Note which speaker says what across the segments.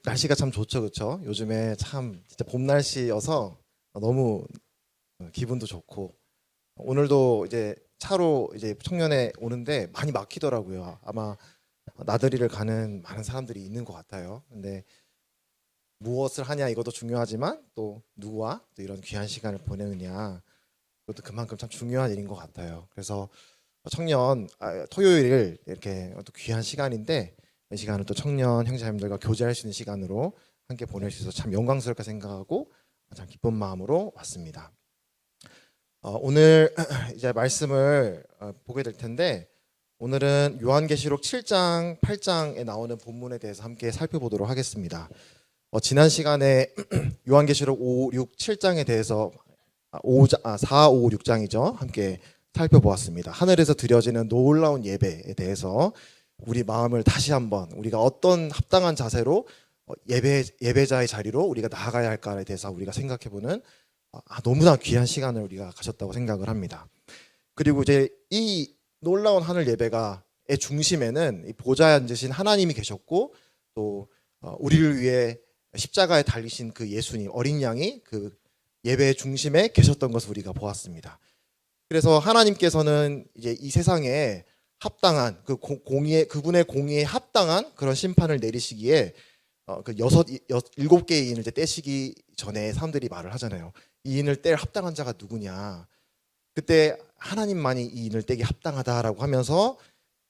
Speaker 1: 날씨가 참 좋죠, 그렇죠? 요즘에 참 진짜 봄 날씨여서 너무 기분도 좋고 오늘도 이제 차로 이제 청년에 오는데 많이 막히더라고요. 아마 나들이를 가는 많은 사람들이 있는 것 같아요. 근데 무엇을 하냐 이것도 중요하지만 또 누구와 또 이런 귀한 시간을 보내느냐 그것도 그만큼 참 중요한 일인 것 같아요. 그래서 청년 토요일 이렇게 또 귀한 시간인데 이 시간을 또 청년 형제자매들과 교제할 수 있는 시간으로 함께 보낼 수 있어서 참 영광스럽게 생각하고 참 기쁜 마음으로 왔습니다. 오늘 이제 말씀을 보게 될 텐데 오늘은 요한계시록 7장, 8장에 나오는 본문에 대해서 함께 살펴보도록 하겠습니다. 지난 시간에 요한계시록 5, 6, 7장에 대해서 4, 5, 6장이죠. 함께 살펴보았습니다. 하늘에서 드려지는 놀라운 예배에 대해서 우리 마음을 다시 한번 우리가 어떤 합당한 자세로 예배자의 자리로 우리가 나아가야 할까에 대해서 우리가 생각해보는 너무나 귀한 시간을 우리가 가졌다고 생각을 합니다. 그리고 이제 이 놀라운 하늘 예배가의 중심에는 이 보좌에 앉으신 하나님이 계셨고 또 우리를 위해 십자가에 달리신 그 예수님 어린 양이 그 예배의 중심에 계셨던 것을 우리가 보았습니다. 그래서 하나님께서는 이제 이 세상에 합당한 그분의 공의에 합당한 그런 심판을 내리시기에 그 일곱 개의 인을 이제 떼시기 전에 사람들이 말을 하잖아요. 이 인을 뗄 합당한 자가 누구냐? 그때 하나님만이 이 인을 떼기 합당하다라고 하면서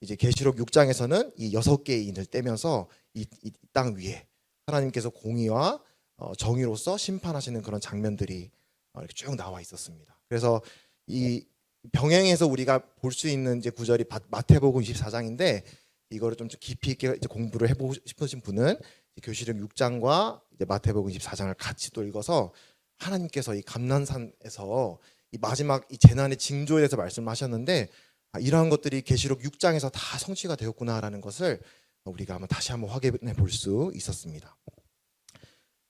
Speaker 1: 이제 계시록 6장에서는 이 6개의 인을 떼면서 이 땅 위에 하나님께서 공의와 정의로서 심판하시는 그런 장면들이 이렇게 쭉 나와 있었습니다. 그래서 이 병행해서 우리가 볼 수 있는 이제 구절이 마태복음 24장인데 이거를 좀 깊이 있게 이제 공부를 해보고 싶으신 분은 계시록 6장과 이제 마태복음 24장을 같이 또 읽어서 하나님께서 이 감난산에서 이 마지막 이 재난의 징조에 대해서 말씀하셨는데 이러한 것들이 계시록 6장에서 다 성취가 되었구나라는 것을 우리가 다시 한번 확인해 볼 수 있었습니다.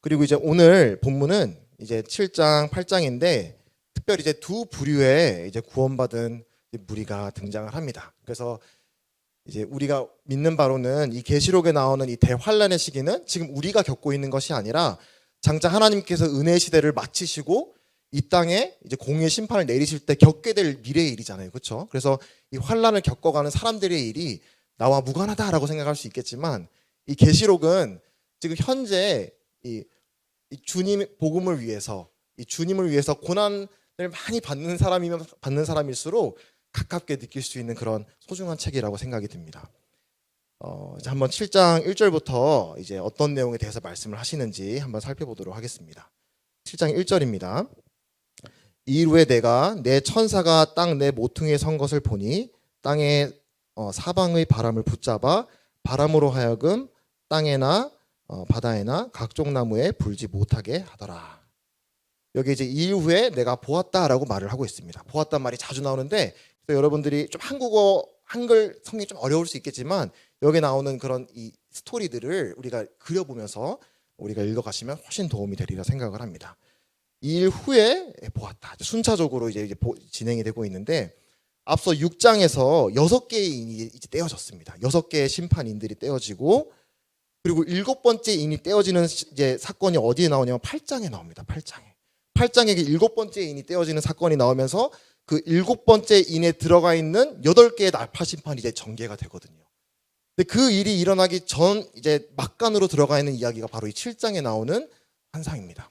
Speaker 1: 그리고 이제 오늘 본문은 이제 7장, 8장인데 특별히 이제 두 부류의 이제 구원받은 무리가 등장을 합니다. 그래서 이제 우리가 믿는 바로는 이 계시록에 나오는 이 대환란의 시기는 지금 우리가 겪고 있는 것이 아니라 장차 하나님께서 은혜의 시대를 마치시고 이 땅에 이제 공의의 심판을 내리실 때 겪게 될 미래의 일이잖아요, 그렇죠? 그래서 이 환란을 겪어가는 사람들의 일이 나와 무관하다라고 생각할 수 있겠지만 이 계시록은 지금 현재 이 주님 복음을 위해서 이 주님을 위해서 고난을 많이 받는 사람일수록 가깝게 느낄 수 있는 그런 소중한 책이라고 생각이 듭니다. 이제 한번 7장 1절부터 이제 어떤 내용에 대해서 말씀을 하시는지 한번 살펴보도록 하겠습니다. 7장 1절입니다. 이후에 내가 내 천사가 땅 내 모퉁이에 선 것을 보니 땅에 사방의 바람을 붙잡아 바람으로 하여금 땅에나 바다에나 각종 나무에 불지 못하게 하더라. 여기 이제 이후에 내가 보았다라고 말을 하고 있습니다. 보았단 말이 자주 나오는데 여러분들이 좀 한글 성경이 좀 어려울 수 있겠지만 여기 나오는 그런 이 스토리들을 우리가 그려보면서 우리가 읽어가시면 훨씬 도움이 되리라 생각을 합니다. 이 일 후에 보았다. 순차적으로 이제 진행이 되고 있는데 앞서 6장에서 6개의 인이 이제 떼어졌습니다. 6개의 심판인들이 떼어지고 그리고 7번째 인이 떼어지는 이제 사건이 어디에 나오냐면 8장에 나옵니다. 8장에 7번째 인이 떼어지는 사건이 나오면서 그 7번째 인에 들어가 있는 8개의 날파 심판이 이제 전개가 되거든요. 근데 그 일이 일어나기 전 이제 막간으로 들어가 있는 이야기가 바로 이 7장에 나오는 환상입니다.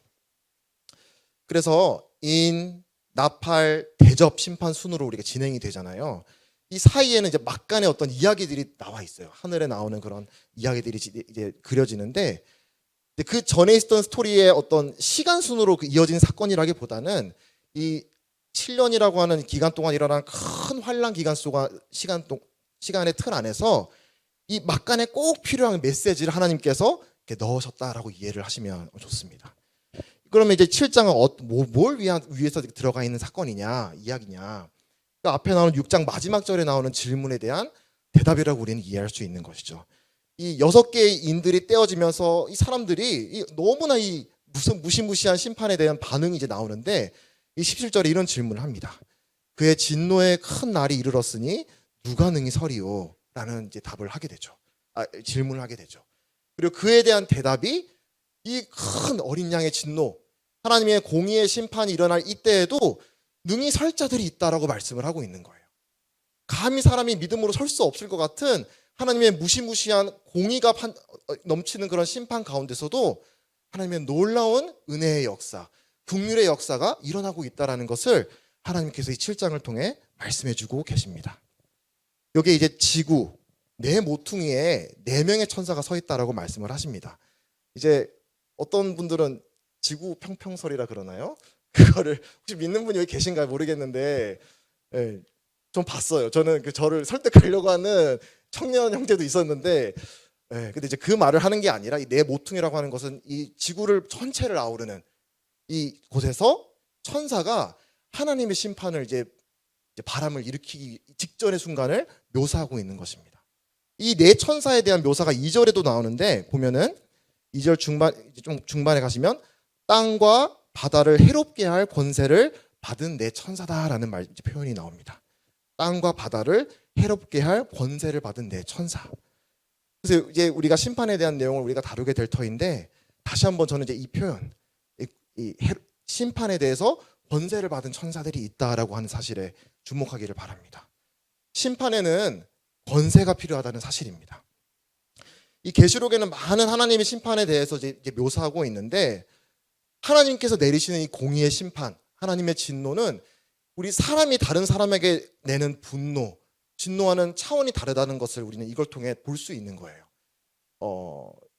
Speaker 1: 그래서 인, 나팔, 대접, 심판 순으로 우리가 진행이 되잖아요. 이 사이에는 이제 막간의 어떤 이야기들이 나와 있어요. 하늘에 나오는 그런 이야기들이 이제 그려지는데 그 전에 있었던 스토리의 어떤 시간 순으로 이어진 사건이라기보다는 이 7년이라고 하는 기간 동안 일어난 큰 환란 기간 시간의 틀 안에서 이 막간에 꼭 필요한 메시지를 하나님께서 이렇게 넣으셨다라고 이해를 하시면 좋습니다. 그러면 이제 7장은 뭘 위해서 들어가 있는 사건이냐, 이야기냐. 그 앞에 나오는 6장 마지막 절에 나오는 질문에 대한 대답이라고 우리는 이해할 수 있는 것이죠. 이 6개의 인들이 떼어지면서 이 사람들이 너무나 이 무시무시한 심판에 대한 반응이 이제 나오는데 이 17절에 이런 질문을 합니다. 그의 진노의 큰 날이 이르렀으니 누가 능히 서리요? 라는 이제 질문을 하게 되죠. 그리고 그에 대한 대답이 이 큰 어린 양의 진노, 하나님의 공의의 심판이 일어날 이때에도 능히 설 자들이 있다라고 말씀을 하고 있는 거예요. 감히 사람이 믿음으로 설 수 없을 것 같은 하나님의 무시무시한 공의가 넘치는 그런 심판 가운데서도 하나님의 놀라운 은혜의 역사, 긍휼의 역사가 일어나고 있다는 것을 하나님께서 이 7장을 통해 말씀해 주고 계십니다. 여기에 이제 지구, 네 모퉁이에 4명의 천사가 서 있다라고 말씀을 하십니다. 이제 어떤 분들은 지구 평평설이라 그러나요? 그거를 혹시 믿는 분이 여기 계신가요? 모르겠는데 예, 좀 봤어요. 저는 저를 설득하려고 하는 청년 형제도 있었는데 근데 이제 그 말을 하는 게 아니라 이 네 모퉁이라고 하는 것은 이 지구를 전체를 아우르는 이 곳에서 천사가 하나님의 심판을 이제 바람을 일으키기 직전의 순간을 묘사하고 있는 것입니다. 이 네 천사에 대한 묘사가 2절에도 나오는데 보면은 2절 좀 중반에 가시면 땅과 바다를 해롭게 할 권세를 받은 네 천사다라는 표현이 나옵니다. 땅과 바다를 해롭게 할 권세를 받은 네 천사. 그래서 이제 우리가 심판에 대한 내용을 우리가 다루게 될 터인데 다시 한번 저는 이제 이 표현, 심판에 대해서 권세를 받은 천사들이 있다라고 하는 사실에 주목하기를 바랍니다. 심판에는 권세가 필요하다는 사실입니다. 이 계시록에는 많은 하나님의 심판에 대해서 이제 묘사하고 있는데 하나님께서 내리시는 이 공의의 심판, 하나님의 진노는 우리 사람이 다른 사람에게 내는 분노, 진노하는 차원이 다르다는 것을 우리는 이걸 통해 볼 수 있는 거예요.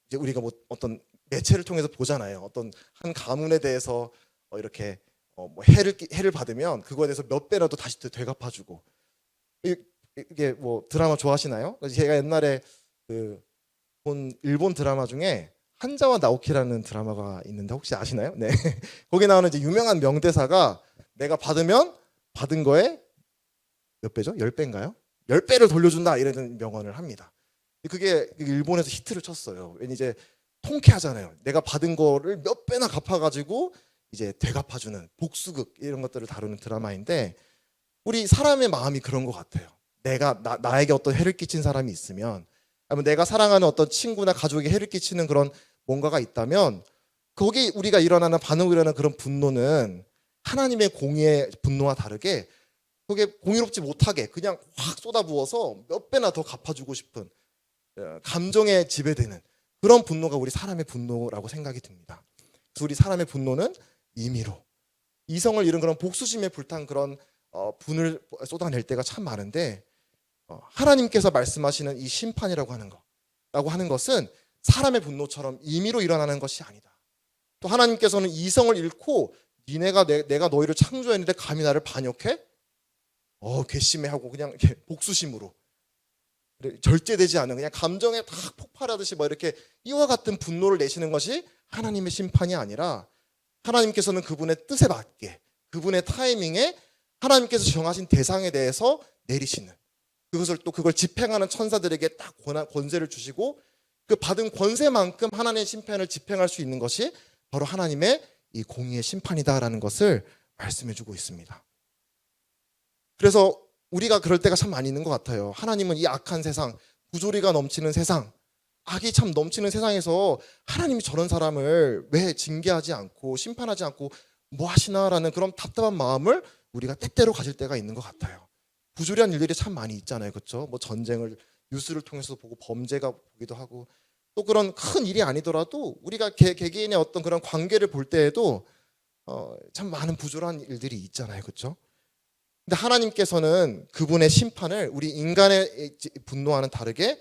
Speaker 1: 이제 우리가 뭐 어떤 매체를 통해서 보잖아요. 어떤 한 가문에 대해서 이렇게 뭐 해를 받으면 그거에 대해서 몇 배라도 다시 되갚아주고 이게 뭐 드라마 좋아하시나요? 제가 옛날에 본 일본 드라마 중에 한자와 나오키라는 드라마가 있는데 혹시 아시나요? 네. 거기 나오는 이제 유명한 명대사가 내가 받으면 받은 거에 몇 배죠? 10배인가요? 10배를 돌려준다 이런 명언을 합니다. 그게 일본에서 히트를 쳤어요. 왜냐 이제 통쾌하잖아요. 내가 받은 거를 몇 배나 갚아가지고 이제 되갚아주는 복수극 이런 것들을 다루는 드라마인데 우리 사람의 마음이 그런 것 같아요. 나에게 어떤 해를 끼친 사람이 있으면 아니면 내가 사랑하는 어떤 친구나 가족에게 해를 끼치는 그런 뭔가가 있다면 거기 우리가 반응으로 일어나는 그런 분노는 하나님의 공의의 분노와 다르게 그게 공의롭지 못하게 그냥 확 쏟아부어서 몇 배나 더 갚아주고 싶은 감정에 지배되는 그런 분노가 우리 사람의 분노라고 생각이 듭니다. 그래서 우리 사람의 분노는 임의로 이성을 잃은 그런 복수심에 불탄 그런 분을 쏟아낼 때가 참 많은데 하나님께서 말씀하시는 이 심판이라고 하는 것은 사람의 분노처럼 임의로 일어나는 것이 아니다. 또 하나님께서는 이성을 잃고 내가 너희를 창조했는데 감히 나를 반역해? 괘씸해하고 그냥 이렇게 복수심으로 절제되지 않은 그냥 감정에 딱 폭발하듯이 이렇게 이와 같은 분노를 내시는 것이 하나님의 심판이 아니라 하나님께서는 그분의 뜻에 맞게 그분의 타이밍에 하나님께서 정하신 대상에 대해서 내리시는 그걸 집행하는 천사들에게 딱 권세를 주시고 그 받은 권세만큼 하나님의 심판을 집행할 수 있는 것이 바로 하나님의 이 공의의 심판이다라는 것을 말씀해 주고 있습니다. 그래서 우리가 그럴 때가 참 많이 있는 것 같아요. 하나님은 이 악한 세상, 부조리가 넘치는 세상, 악이 참 넘치는 세상에서 하나님이 저런 사람을 왜 징계하지 않고 심판하지 않고 뭐 하시나라는 그런 답답한 마음을 우리가 때때로 가질 때가 있는 것 같아요. 부조리한 일들이 참 많이 있잖아요. 그렇죠? 뭐 전쟁을 뉴스를 통해서 보고 범죄가 보기도 하고 또 그런 큰 일이 아니더라도 우리가 개개인의 어떤 그런 관계를 볼 때에도 참 많은 부조리한 일들이 있잖아요. 그렇죠? 근데 하나님께서는 그분의 심판을 우리 인간의 분노와는 다르게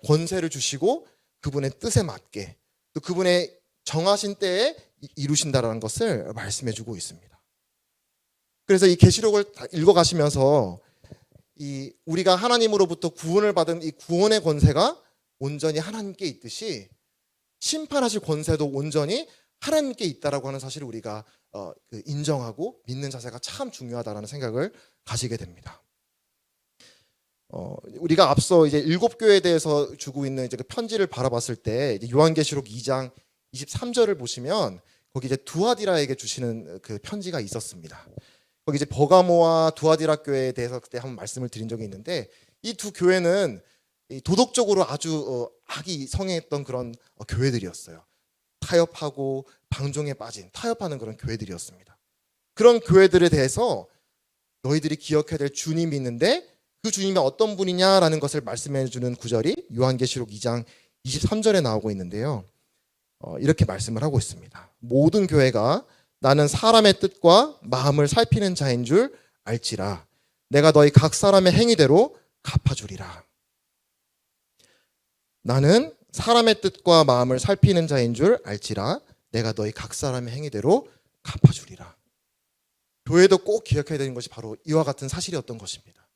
Speaker 1: 권세를 주시고 그분의 뜻에 맞게 또 그분의 정하신 때에 이루신다라는 것을 말씀해 주고 있습니다. 그래서 이 계시록을 읽어가시면서 우리가 하나님으로부터 구원을 받은 이 구원의 권세가 온전히 하나님께 있듯이 심판하실 권세도 온전히 하나님께 있다라고 하는 사실을 우리가 인정하고 믿는 자세가 참 중요하다라는 생각을 가지게 됩니다. 우리가 앞서 이제 7교회에 대해서 주고 있는 이제 그 편지를 바라봤을 때 이제 요한계시록 2장 23절을 보시면 거기 이제 두아디라에게 주시는 그 편지가 있었습니다. 거기 이제 버가모와 두아디라 교회에 대해서 그때 한번 말씀을 드린 적이 있는데 이 두 교회는 이 도덕적으로 아주 악이 성행했던 그런 교회들이었어요. 타협하고 방종에 빠진, 타협하는 그런 교회들이었습니다. 그런 교회들에 대해서 너희들이 기억해야 될 주님이 있는데 그 주님이 어떤 분이냐라는 것을 말씀해 주는 구절이 요한계시록 2장 23절에 나오고 있는데요. 이렇게 말씀을 하고 있습니다. 모든 교회가 나는 사람의 뜻과 마음을 살피는 자인 줄 알지라. 내가 너희 각 사람의 행위대로 갚아주리라. 나는 사람의 뜻과 마음을 살피는 자인 줄 알지라. 내가 너희 각 사람의 행위대로 갚아주리라. 교회도 꼭 기억해야 되는 것이 바로 이와 같은 사실이었던 것입니다.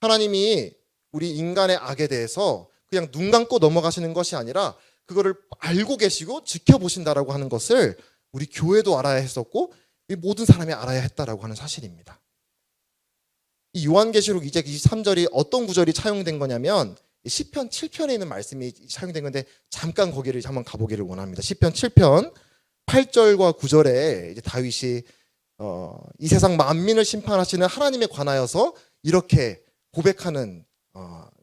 Speaker 1: 하나님이 우리 인간의 악에 대해서 그냥 눈 감고 넘어가시는 것이 아니라 그거를 알고 계시고 지켜보신다라고 하는 것을 우리 교회도 알아야 했었고 모든 사람이 알아야 했다라고 하는 사실입니다. 이 요한계시록 2장 23절이 어떤 구절이 차용된 거냐면 시편 7편에 있는 말씀이 차용된 건데 잠깐 거기를 한번 가보기를 원합니다. 시편 7편 8절과 9절에 이제 다윗이 이 세상 만민을 심판하시는 하나님에 관하여서 이렇게 고백하는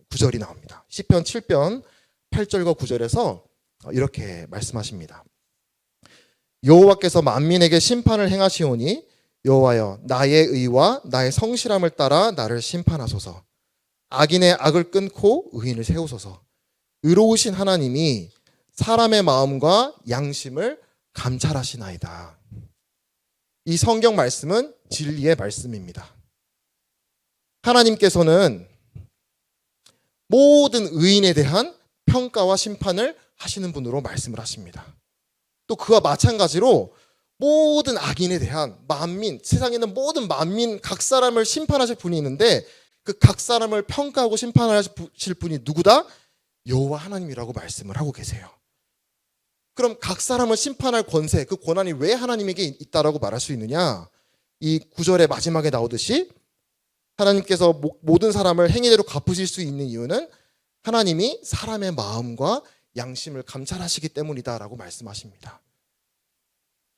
Speaker 1: 구절이 나옵니다. 시편 7편 8절과 9절에서 이렇게 말씀하십니다. 여호와께서 만민에게 심판을 행하시오니 여호와여 나의 의와 나의 성실함을 따라 나를 심판하소서. 악인의 악을 끊고 의인을 세우소서. 의로우신 하나님이 사람의 마음과 양심을 감찰하시나이다. 이 성경 말씀은 진리의 말씀입니다. 하나님께서는 모든 의인에 대한 평가와 심판을 하시는 분으로 말씀을 하십니다. 또 그와 마찬가지로 모든 악인에 대한 만민, 세상에 있는 모든 만민 각 사람을 심판하실 분이 있는데 그 각 사람을 평가하고 심판하실 분이 누구다? 여호와 하나님이라고 말씀을 하고 계세요. 그럼 각 사람을 심판할 권세, 그 권한이 왜 하나님에게 있다라고 말할 수 있느냐? 이 구절의 마지막에 나오듯이 하나님께서 모든 사람을 행위대로 갚으실 수 있는 이유는 하나님이 사람의 마음과 양심을 감찰하시기 때문이다라고 말씀하십니다.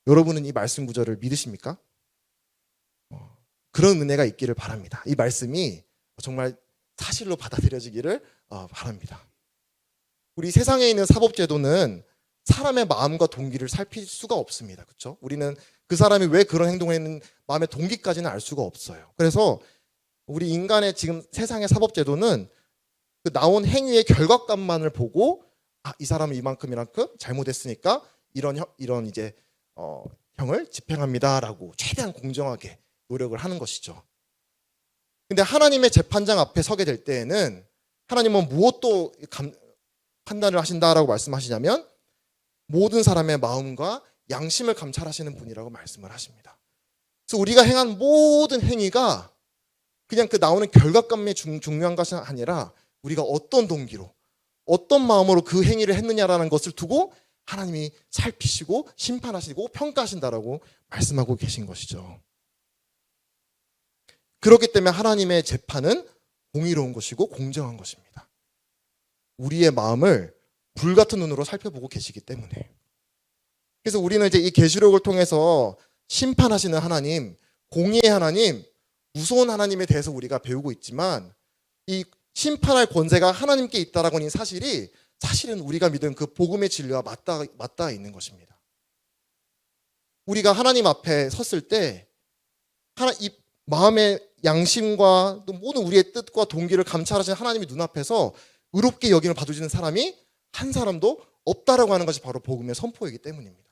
Speaker 1: 여러분은 이 말씀 구절을 믿으십니까? 그런 은혜가 있기를 바랍니다. 이 말씀이 정말 사실로 받아들여지기를 바랍니다. 우리 세상에 있는 사법제도는 사람의 마음과 동기를 살필 수가 없습니다. 그렇죠? 우리는 그 사람이 왜 그런 행동을 했는 마음의 동기까지는 알 수가 없어요. 그래서 우리 인간의 지금 세상의 사법제도는 그 나온 행위의 결과값만을 보고 이 사람은 이만큼 잘못했으니까 이런 이제 형을 집행합니다라고 최대한 공정하게 노력을 하는 것이죠. 근데 하나님의 재판장 앞에 서게 될 때에는 하나님은 무엇도 판단을 하신다라고 말씀하시냐면 모든 사람의 마음과 양심을 감찰하시는 분이라고 말씀을 하십니다. 그래서 우리가 행한 모든 행위가 그냥 그 나오는 결과값이 중요한 것이 아니라 우리가 어떤 동기로 어떤 마음으로 그 행위를 했느냐라는 것을 두고 하나님이 살피시고 심판하시고 평가하신다라고 말씀하고 계신 것이죠. 그렇기 때문에 하나님의 재판은 공의로운 것이고 공정한 것입니다. 우리의 마음을 불같은 눈으로 살펴보고 계시기 때문에. 그래서 우리는 이제 이 계시록을 통해서 심판하시는 하나님, 공의의 하나님, 무서운 하나님에 대해서 우리가 배우고 있지만 이 심판할 권세가 하나님께 있다라고 하는 사실이 사실은 우리가 믿은 그 복음의 진리와 맞닿아 있는 것입니다. 우리가 하나님 앞에 섰을 때 이 마음의 양심과 또 모든 우리의 뜻과 동기를 감찰하시는 하나님의 눈앞에서 의롭게 여김을 받으시는 사람이 한 사람도 없다라고 하는 것이 바로 복음의 선포이기 때문입니다.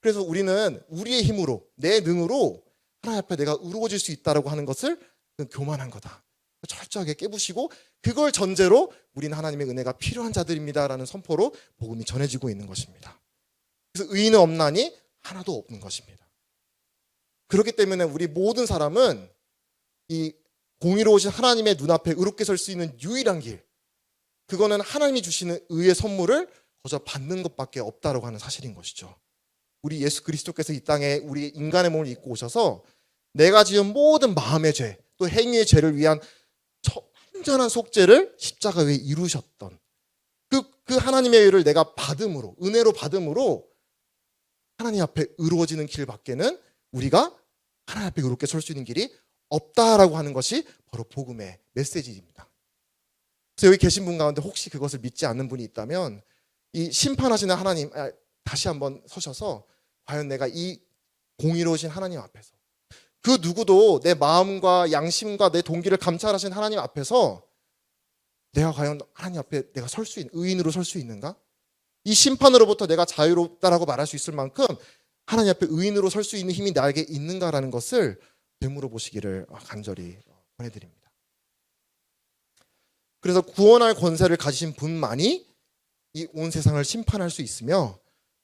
Speaker 1: 그래서 우리는 우리의 힘으로 내 능으로 하나님 앞에 내가 의로워질 수 있다라고 하는 것을 교만한 거다. 철저하게 깨부시고 그걸 전제로 우리는 하나님의 은혜가 필요한 자들입니다라는 선포로 복음이 전해지고 있는 것입니다. 그래서 의인은 없나니 하나도 없는 것입니다. 그렇기 때문에 우리 모든 사람은 이 공의로우신 하나님의 눈앞에 의롭게 설 수 있는 유일한 길, 그거는 하나님이 주시는 의의 선물을 거저 받는 것밖에 없다라고 하는 사실인 것이죠. 우리 예수 그리스도께서 이 땅에 우리 인간의 몸을 입고 오셔서 내가 지은 모든 마음의 죄, 또 행위의 죄를 위한 완전한 속죄를 십자가 위에 이루셨던 그 하나님의 의를 내가 받음으로, 은혜로 받음으로 하나님 앞에 의로워지는 길밖에는 우리가 하나님 앞에 의롭게 설 수 있는 길이 없다라고 하는 것이 바로 복음의 메시지입니다. 그래서 여기 계신 분 가운데 혹시 그것을 믿지 않는 분이 있다면 이 심판하시는 하나님 다시 한번 서셔서 과연 내가 이 공의로우신 하나님 앞에서 그 누구도 내 마음과 양심과 내 동기를 감찰하신 하나님 앞에서 내가 과연 하나님 앞에 내가 설 수 있는 의인으로 설 수 있는가? 이 심판으로부터 내가 자유롭다라고 말할 수 있을 만큼 하나님 앞에 의인으로 설 수 있는 힘이 나에게 있는가라는 것을 되물어 보시기를 간절히 권해드립니다. 그래서 구원할 권세를 가지신 분만이 이 온 세상을 심판할 수 있으며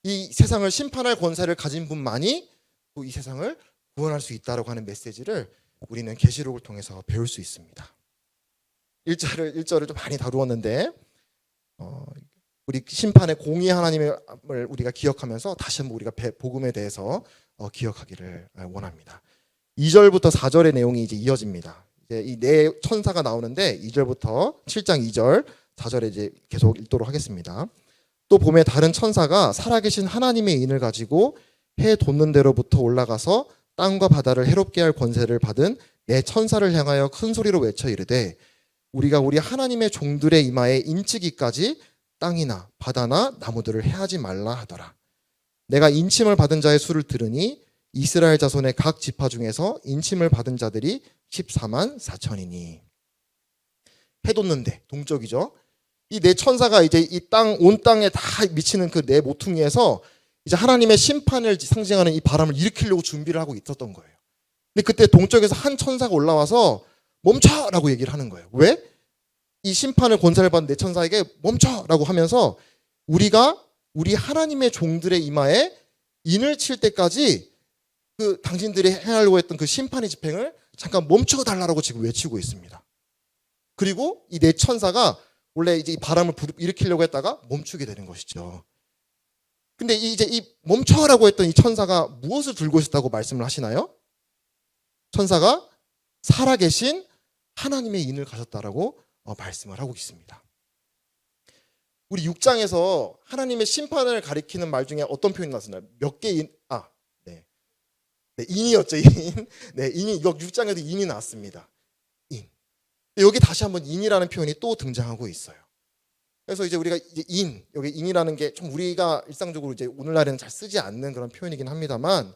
Speaker 1: 이 세상을 심판할 권세를 가진 분만이 또 이 세상을 구원할 수 있다라고 하는 메시지를 우리는 계시록을 통해서 배울 수 있습니다. 1절을 좀 많이 다루었는데 우리 심판의 공의 하나님을 우리가 기억하면서 다시 한번 우리가 복음에 대해서 기억하기를 원합니다. 2절부터 4절의 내용이 이제 이어집니다. 이제 이 네 천사가 나오는데 2절부터 7장 2절 4절에 이제 계속 읽도록 하겠습니다. 또 봄에 다른 천사가 살아계신 하나님의 인을 가지고 해 돋는 데로부터 올라가서 땅과 바다를 해롭게 할 권세를 받은 네 천사를 향하여 큰 소리로 외쳐 이르되 우리가 우리 하나님의 종들의 이마에 인치기까지 땅이나 바다나 나무들을 해하지 말라 하더라. 내가 인침을 받은 자의 수를 들으니 이스라엘 자손의 각 지파 중에서 인침을 받은 자들이 14만 4천이니. 해 돋는데 동쪽이죠. 이 네 천사가 이제 이 땅 온 땅에 다 미치는 그 네 모퉁이에서 이제 하나님의 심판을 상징하는 이 바람을 일으키려고 준비를 하고 있었던 거예요. 근데 그때 동쪽에서 한 천사가 올라와서 멈춰라고 얘기를 하는 거예요. 왜? 이 심판을 권세를 받은 네 천사에게 멈춰라고 하면서 우리가 우리 하나님의 종들의 이마에 인을 칠 때까지 그 당신들이 행하려고 했던 그 심판의 집행을 잠깐 멈춰달라고 지금 외치고 있습니다. 그리고 이 네 천사가 원래 이제 이 바람을 일으키려고 했다가 멈추게 되는 것이죠. 근데 이제 이 멈춰라고 했던 이 천사가 무엇을 들고 있었다고 말씀을 하시나요? 천사가 살아계신 하나님의 인을 가졌다라고 말씀을 하고 있습니다. 우리 6장에서 하나님의 심판을 가리키는 말 중에 어떤 표현이 나왔나요? 몇 개 인? 네, 인이었죠. 인. 네, 인이 6장에도 인이 나왔습니다. 인. 여기 다시 한번 인이라는 표현이 또 등장하고 있어요. 그래서 이제 우리가 이제 여기 인이라는 게 좀 우리가 일상적으로 이제 오늘날에는 잘 쓰지 않는 그런 표현이긴 합니다만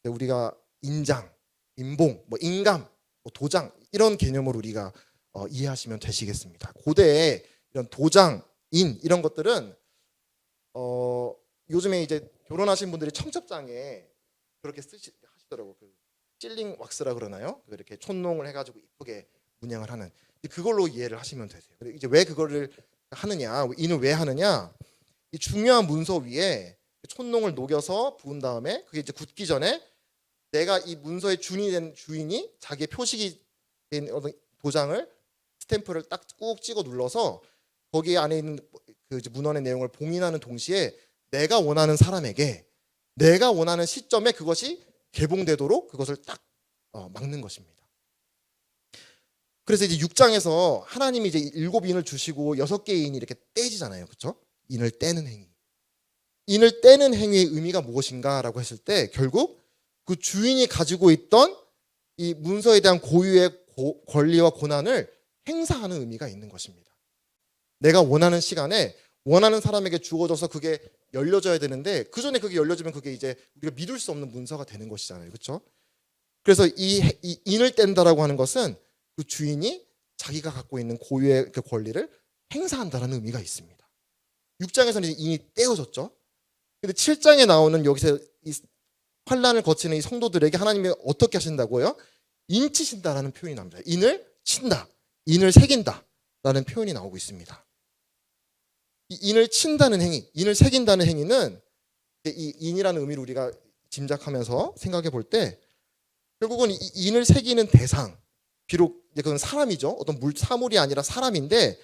Speaker 1: 우리가 인장, 인봉, 뭐 인감, 뭐 도장 이런 개념으로 우리가 이해하시면 되시겠습니다. 고대에 이런 도장, 인 이런 것들은 요즘에 이제 결혼하신 분들이 청첩장에 그렇게 하시더라고요. 그 찔링 왁스라 그러나요? 이렇게 촌농을 해가지고 이쁘게 문양을 하는 그걸로 이해를 하시면 되세요. 이제 왜 그거를 하느냐, 인을 왜 하느냐? 이 중요한 문서 위에 촌농을 녹여서 부은 다음에 그게 이제 굳기 전에 내가 이 문서의 주인이 된 주인이 자기의 표식이 된 어떤 도장을 스탬프를 딱 꾹 찍어 눌러서 거기 안에 있는 그 문헌의 내용을 봉인하는 동시에 내가 원하는 사람에게 내가 원하는 시점에 그것이 개봉되도록 그것을 딱 막는 것입니다. 그래서 이제 6장에서 하나님이 이제 7인을 주시고 6개의 인이 이렇게 떼지잖아요. 그렇죠? 인을 떼는 행위. 인을 떼는 행위의 의미가 무엇인가라고 했을 때 결국 그 주인이 가지고 있던 이 문서에 대한 고유의 권리와 고난을 행사하는 의미가 있는 것입니다. 내가 원하는 시간에 원하는 사람에게 주어져서 그게 열려져야 되는데 그 전에 그게 열려지면 그게 이제 우리가 믿을 수 없는 문서가 되는 것이잖아요. 그렇죠? 그래서 이 인을 뗀다라고 하는 것은 그 주인이 자기가 갖고 있는 고유의 그 권리를 행사한다는 의미가 있습니다. 6장에서는 이제 인이 떼어졌죠. 근데 7장에 나오는 여기서 이 환난을 거치는 이 성도들에게 하나님이 어떻게 하신다고요? 인치신다라는 표현이 나옵니다. 인을 친다, 인을 새긴다라는 표현이 나오고 있습니다. 이 인을 친다는 행위, 인을 새긴다는 행위는 이 인이라는 의미를 우리가 짐작하면서 생각해 볼 때 결국은 이 인을 새기는 대상, 비록 그건 사람이죠. 어떤 사물이 아니라 사람인데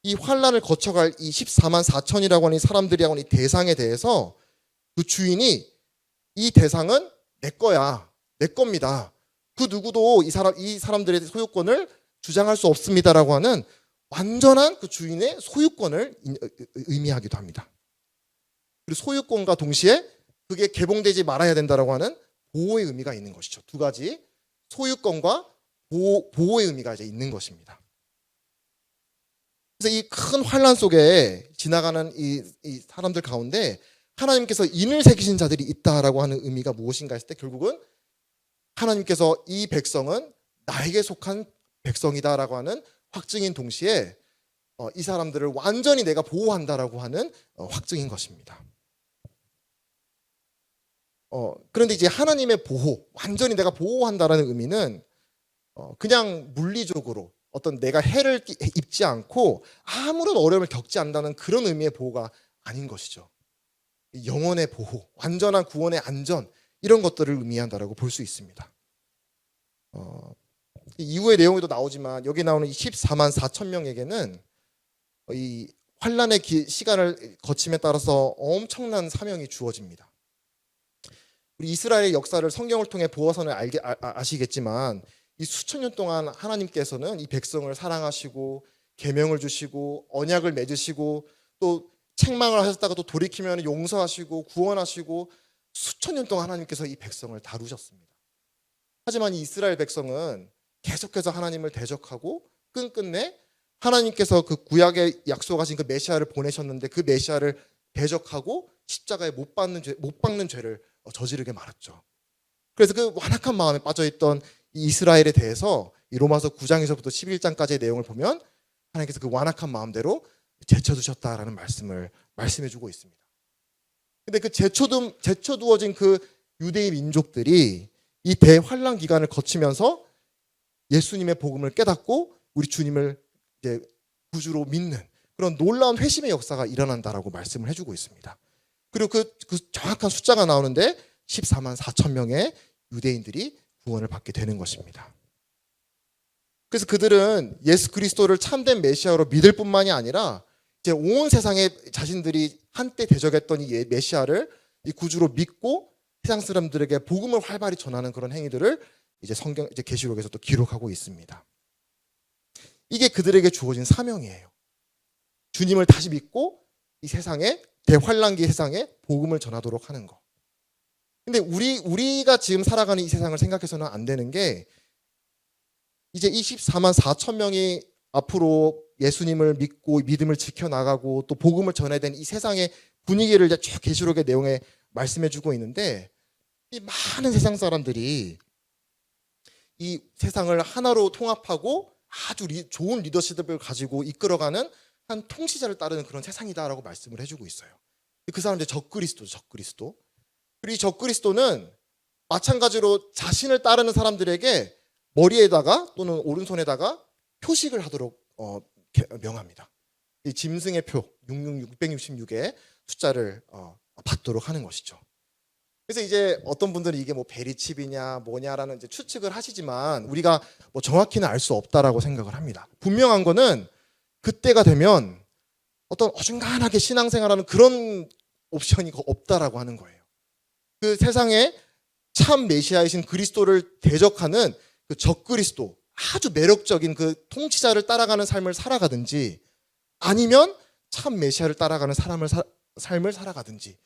Speaker 1: 이 환난을 거쳐갈 이 14만 4천이라고 하는 사람들이라고 하는 이 대상에 대해서 그 주인이 이 대상은 내 거야, 내 겁니다. 그 누구도 이 사람들의 소유권을 주장할 수 없습니다라고 하는 완전한 그 주인의 소유권을 의미하기도 합니다. 그리고 소유권과 동시에 그게 개봉되지 말아야 된다라고 하는 보호의 의미가 있는 것이죠. 두 가지 소유권과 보호의 의미가 이제 있는 것입니다. 그래서 이 큰 환란 속에 지나가는 이 사람들 가운데 하나님께서 인을 새기신 자들이 있다라고 하는 의미가 무엇인가 했을 때 결국은 하나님께서 이 백성은 나에게 속한 백성이다라고 하는 확증인 동시에 이 사람들을 완전히 내가 보호한다라고 하는 확증인 것입니다. 그런데 이제 하나님의 보호, 완전히 내가 보호한다라는 의미는 그냥 물리적으로 어떤 내가 해를 입지 않고 아무런 어려움을 겪지 않는다는 그런 의미의 보호가 아닌 것이죠. 영혼의 보호, 완전한 구원의 안전, 이런 것들을 의미한다라고 볼 수 있습니다. 이후의 내용에도 나오지만 여기 나오는 14만 4천 명에게는 이 환란의 시간을 거침에 따라서 엄청난 사명이 주어집니다. 우리 이스라엘의 역사를 성경을 통해 보아서는 아시겠지만 이 수천 년 동안 하나님께서는 이 백성을 사랑하시고 계명을 주시고 언약을 맺으시고 또 책망을 하셨다가 또 돌이키면 용서하시고 구원하시고 수천 년 동안 하나님께서 이 백성을 다루셨습니다. 하지만 이 이스라엘 백성은 계속해서 하나님을 대적하고 끝끝내 하나님께서 그 구약에 약속하신 그 메시아를 보내셨는데 그 메시아를 대적하고 십자가에 못 박는 죄를 저지르게 말았죠. 그래서 그 완악한 마음에 빠져있던 이 이스라엘에 대해서 이 로마서 9장에서부터 11장까지의 내용을 보면 하나님께서 그 완악한 마음대로 제쳐두셨다라는 말씀을 말씀해주고 있습니다. 근데 그 제쳐두어진 그 유대인 민족들이 이 대환란 기간을 거치면서 예수님의 복음을 깨닫고 우리 주님을 이제 구주로 믿는 그런 놀라운 회심의 역사가 일어난다라고 말씀을 해주고 있습니다. 그리고 그 정확한 숫자가 나오는데 14만 4천 명의 유대인들이 구원을 받게 되는 것입니다. 그래서 그들은 예수 그리스도를 참된 메시아로 믿을 뿐만이 아니라 이제 온 세상에 자신들이 한때 대적했던 이 메시아를 이 구주로 믿고 세상 사람들에게 복음을 활발히 전하는 그런 행위들을 이제 계시록에서 또 기록하고 있습니다. 이게 그들에게 주어진 사명이에요. 주님을 다시 믿고 이 세상에 대환란기 세상에 복음을 전하도록 하는 거. 근데 우리가 지금 살아가는 이 세상을 생각해서는 안 되는 게 이제 24만 4천 명이 앞으로 예수님을 믿고 믿음을 지켜나가고 또 복음을 전해야 되는 이 세상의 분위기를 이제 쭉 계시록의 내용에 말씀해주고 있는데 이 많은 세상 사람들이 이 세상을 하나로 통합하고 아주 좋은 리더십을 가지고 이끌어가는 한 통치자를 따르는 그런 세상이다라고 말씀을 해주고 있어요. 그 사람들 적그리스도. 그리고 이 적그리스도는 마찬가지로 자신을 따르는 사람들에게 머리에다가 또는 오른손에다가 표식을 하도록 명합니다. 이 짐승의 표 666의 숫자를 받도록 하는 것이죠. 그래서 이제 어떤 분들은 이게 뭐 베리칩이냐 뭐냐라는 이제 추측을 하시지만 우리가 뭐 정확히는 알 수 없다라고 생각을 합니다. 분명한 거는 그때가 되면 어떤 어중간하게 신앙생활하는 그런 옵션이 없다라고 하는 거예요. 그 세상에 참 메시아이신 그리스도를 대적하는 그 적그리스도, 아주 매력적인 그 통치자를 따라가는 삶을 살아가든지 아니면 참 메시아를 따라가는 삶을 살아가든지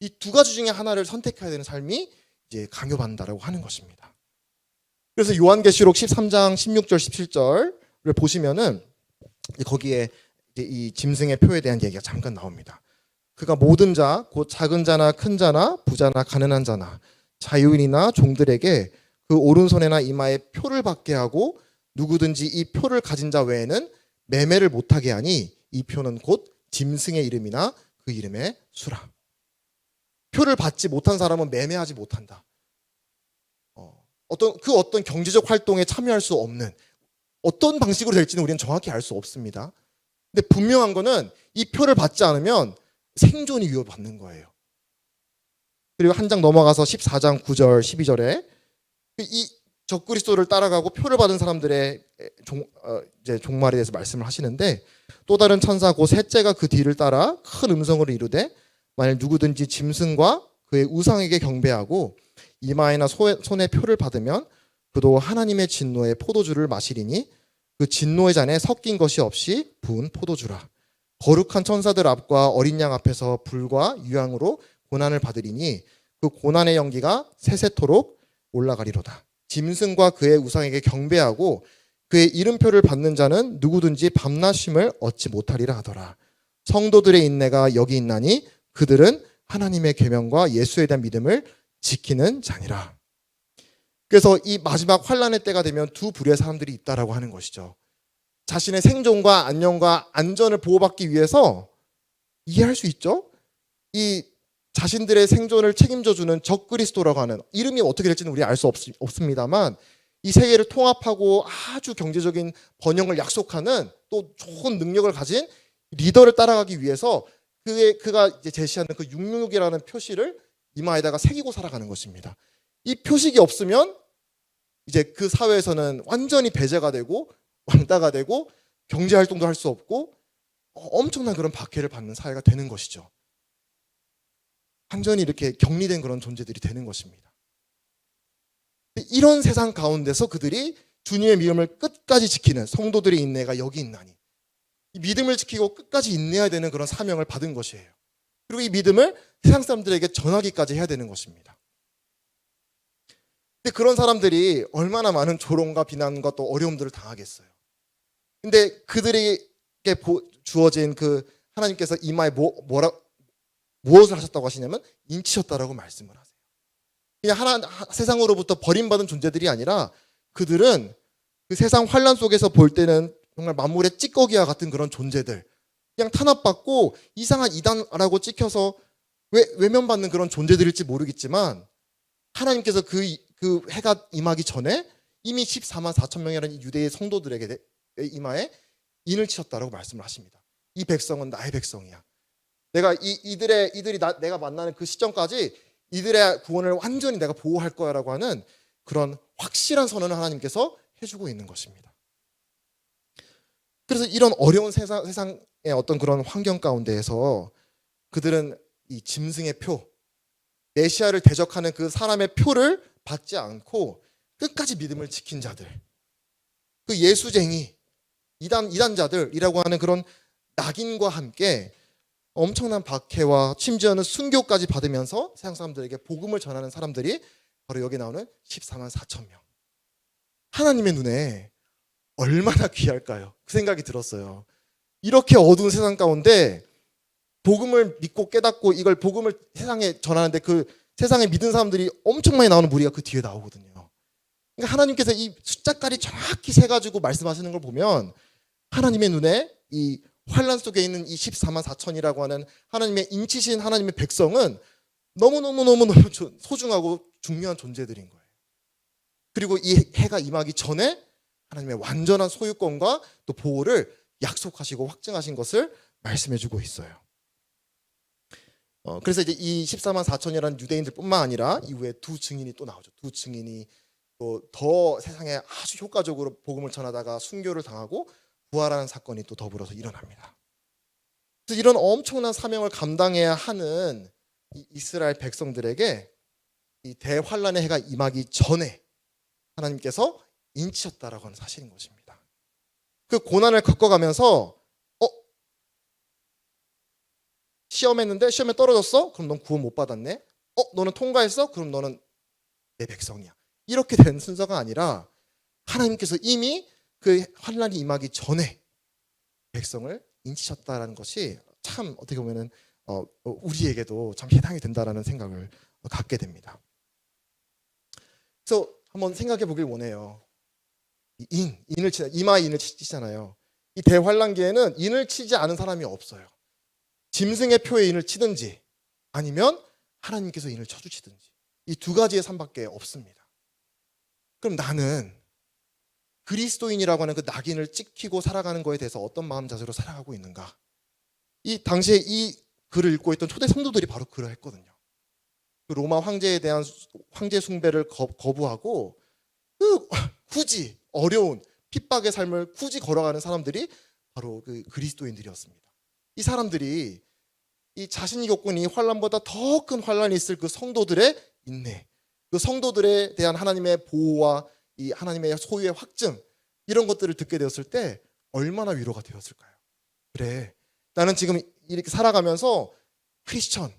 Speaker 1: 이 두 가지 중에 하나를 선택해야 되는 삶이 이제 강요받는다라고 하는 것입니다. 그래서 요한계시록 13장 16절 17절을 보시면은 거기에 이제 이 짐승의 표에 대한 얘기가 잠깐 나옵니다. 그가 모든 자, 곧 작은 자나 큰 자나 부자나 가난한 자나 자유인이나 종들에게 그 오른손에나 이마에 표를 받게 하고 누구든지 이 표를 가진 자 외에는 매매를 못하게 하니 이 표는 곧 짐승의 이름이나 그 이름의 수라. 표를 받지 못한 사람은 매매하지 못한다. 어떤 경제적 활동에 참여할 수 없는 어떤 방식으로 될지는 우리는 정확히 알 수 없습니다. 근데 분명한 거는 이 표를 받지 않으면 생존이 위협받는 거예요. 그리고 한 장 넘어가서 14장 9절 12절에 이 적그리스도를 따라가고 표를 받은 사람들의 이제 종말에 대해서 말씀을 하시는데 또 다른 천사 곧 셋째가 그 뒤를 따라 큰 음성으로 이르되 만일 누구든지 짐승과 그의 우상에게 경배하고 이마에나 손에 표를 받으면 그도 하나님의 진노의 포도주를 마시리니 그 진노의 잔에 섞인 것이 없이 부은 포도주라. 거룩한 천사들 앞과 어린 양 앞에서 불과 유황으로 고난을 받으리니 그 고난의 연기가 세세토록 올라가리로다. 짐승과 그의 우상에게 경배하고 그의 이름표를 받는 자는 누구든지 밤낮임을 얻지 못하리라 하더라. 성도들의 인내가 여기 있나니 그들은 하나님의 계명과 예수에 대한 믿음을 지키는 자니라. 그래서 이 마지막 환란의 때가 되면 두 부류의 사람들이 있다라고 하는 것이죠. 자신의 생존과 안녕과 안전을 보호받기 위해서, 이해할 수 있죠? 이 자신들의 생존을 책임져주는 적그리스도라고 하는, 이름이 어떻게 될지는 우리 알 수 없습니다만, 이 세계를 통합하고 아주 경제적인 번영을 약속하는 또 좋은 능력을 가진 리더를 따라가기 위해서 그가 이제 제시하는 그 666이라는 표시를 이마에다가 새기고 살아가는 것입니다. 이 표식이 없으면 이제 그 사회에서는 완전히 배제가 되고 왕따가 되고 경제 활동도 할 수 없고 엄청난 그런 박해를 받는 사회가 되는 것이죠. 완전히 이렇게 격리된 그런 존재들이 되는 것입니다. 이런 세상 가운데서 그들이 주님의 믿음을 끝까지 지키는 성도들의 인내가 여기 있나니, 이 믿음을 지키고 끝까지 인내해야 되는 그런 사명을 받은 것이에요. 그리고 이 믿음을 세상 사람들에게 전하기까지 해야 되는 것입니다. 근데 그런 사람들이 얼마나 많은 조롱과 비난과 또 어려움들을 당하겠어요. 근데 그들에게 주어진 그 하나님께서 이마에 무엇을 하셨다고 하시냐면 인치셨다라고 말씀을 하세요. 그냥 세상으로부터 버림받은 존재들이 아니라 그들은 그 세상 환란 속에서 볼 때는 정말 만물의 찌꺼기와 같은 그런 존재들, 그냥 탄압받고 이상한 이단이라고 찍혀서 외면받는 그런 존재들일지 모르겠지만, 하나님께서 그 해가 임하기 전에 이미 14만 4천 명이라는 유대의 성도들에게 이마에 인을 치셨다라고 말씀을 하십니다. 이 백성은 나의 백성이야. 내가 내가 만나는 그 시점까지 이들의 구원을 완전히 내가 보호할 거야라고 하는 그런 확실한 선언을 하나님께서 해주고 있는 것입니다. 그래서 이런 어려운 세상의 어떤 그런 환경 가운데에서 그들은 이 짐승의 표, 메시아를 대적하는 그 사람의 표를 받지 않고 끝까지 믿음을 지킨 자들, 그 예수쟁이, 이단자들이라고 하는 그런 낙인과 함께 엄청난 박해와 심지어는 순교까지 받으면서 세상 사람들에게 복음을 전하는 사람들이 바로 여기 나오는 14만 4천 명. 하나님의 눈에 얼마나 귀할까요? 그 생각이 들었어요. 이렇게 어두운 세상 가운데 복음을 믿고 깨닫고 이걸 복음을 세상에 전하는데 그 세상에 믿은 사람들이 엄청 많이 나오는 무리가 그 뒤에 나오거든요. 그러니까 하나님께서 이 숫자까지 정확히 세가지고 말씀하시는 걸 보면 하나님의 눈에 이 환란 속에 있는 이 14만 4천이라고 하는 하나님의 인치신 하나님의 백성은 너무너무 소중하고 중요한 존재들인 거예요. 그리고 이 해가 임하기 전에 하나님의 완전한 소유권과 또 보호를 약속하시고 확증하신 것을 말씀해주고 있어요. 그래서 이제 이 14만 4천이라는 유대인들뿐만 아니라 이후에 두 증인이 또 나오죠. 두 증인이 또 더 세상에 아주 효과적으로 복음을 전하다가 순교를 당하고 부활하는 사건이 또 더불어서 일어납니다. 그래서 이런 엄청난 사명을 감당해야 하는 이 이스라엘 백성들에게 이 대환란의 해가 임하기 전에 하나님께서 인치셨다라고 하는 사실인 것입니다. 그 고난을 겪어가면서 시험했는데 시험에 떨어졌어? 그럼 넌 구원 못 받았네. 너는 통과했어? 그럼 너는 내 백성이야. 이렇게 된 순서가 아니라 하나님께서 이미 그 환란이 임하기 전에 백성을 인치셨다라는 것이 참 어떻게 보면은 우리에게도 참 해당이 된다라는 생각을 갖게 됩니다. 그래서 한번 생각해 보길 원해요. 인을 치다, 이마에 인을 치잖아요. 이 대환란기에는 인을 치지 않은 사람이 없어요. 짐승의 표에 인을 치든지 아니면 하나님께서 인을 쳐주시든지 이 두 가지의 삶밖에 없습니다. 그럼 나는 그리스도인이라고 하는 그 낙인을 찍히고 살아가는 거에 대해서 어떤 마음 자세로 살아가고 있는가? 이 당시에 이 글을 읽고 있던 초대 성도들이 바로 그러했거든요. 그 로마 황제에 대한 황제 숭배를 거부하고 굳이 어려운 핍박의 삶을 굳이 걸어가는 사람들이 바로 그 그리스도인들이었습니다. 이 사람들이 이 자신이 겪은 이 환란보다 더 큰 환란이 있을 그 성도들의 인내, 그 성도들에 대한 하나님의 보호와 이 하나님의 소유의 확증, 이런 것들을 듣게 되었을 때 얼마나 위로가 되었을까요? 그래, 나는 지금 이렇게 살아가면서 크리스천,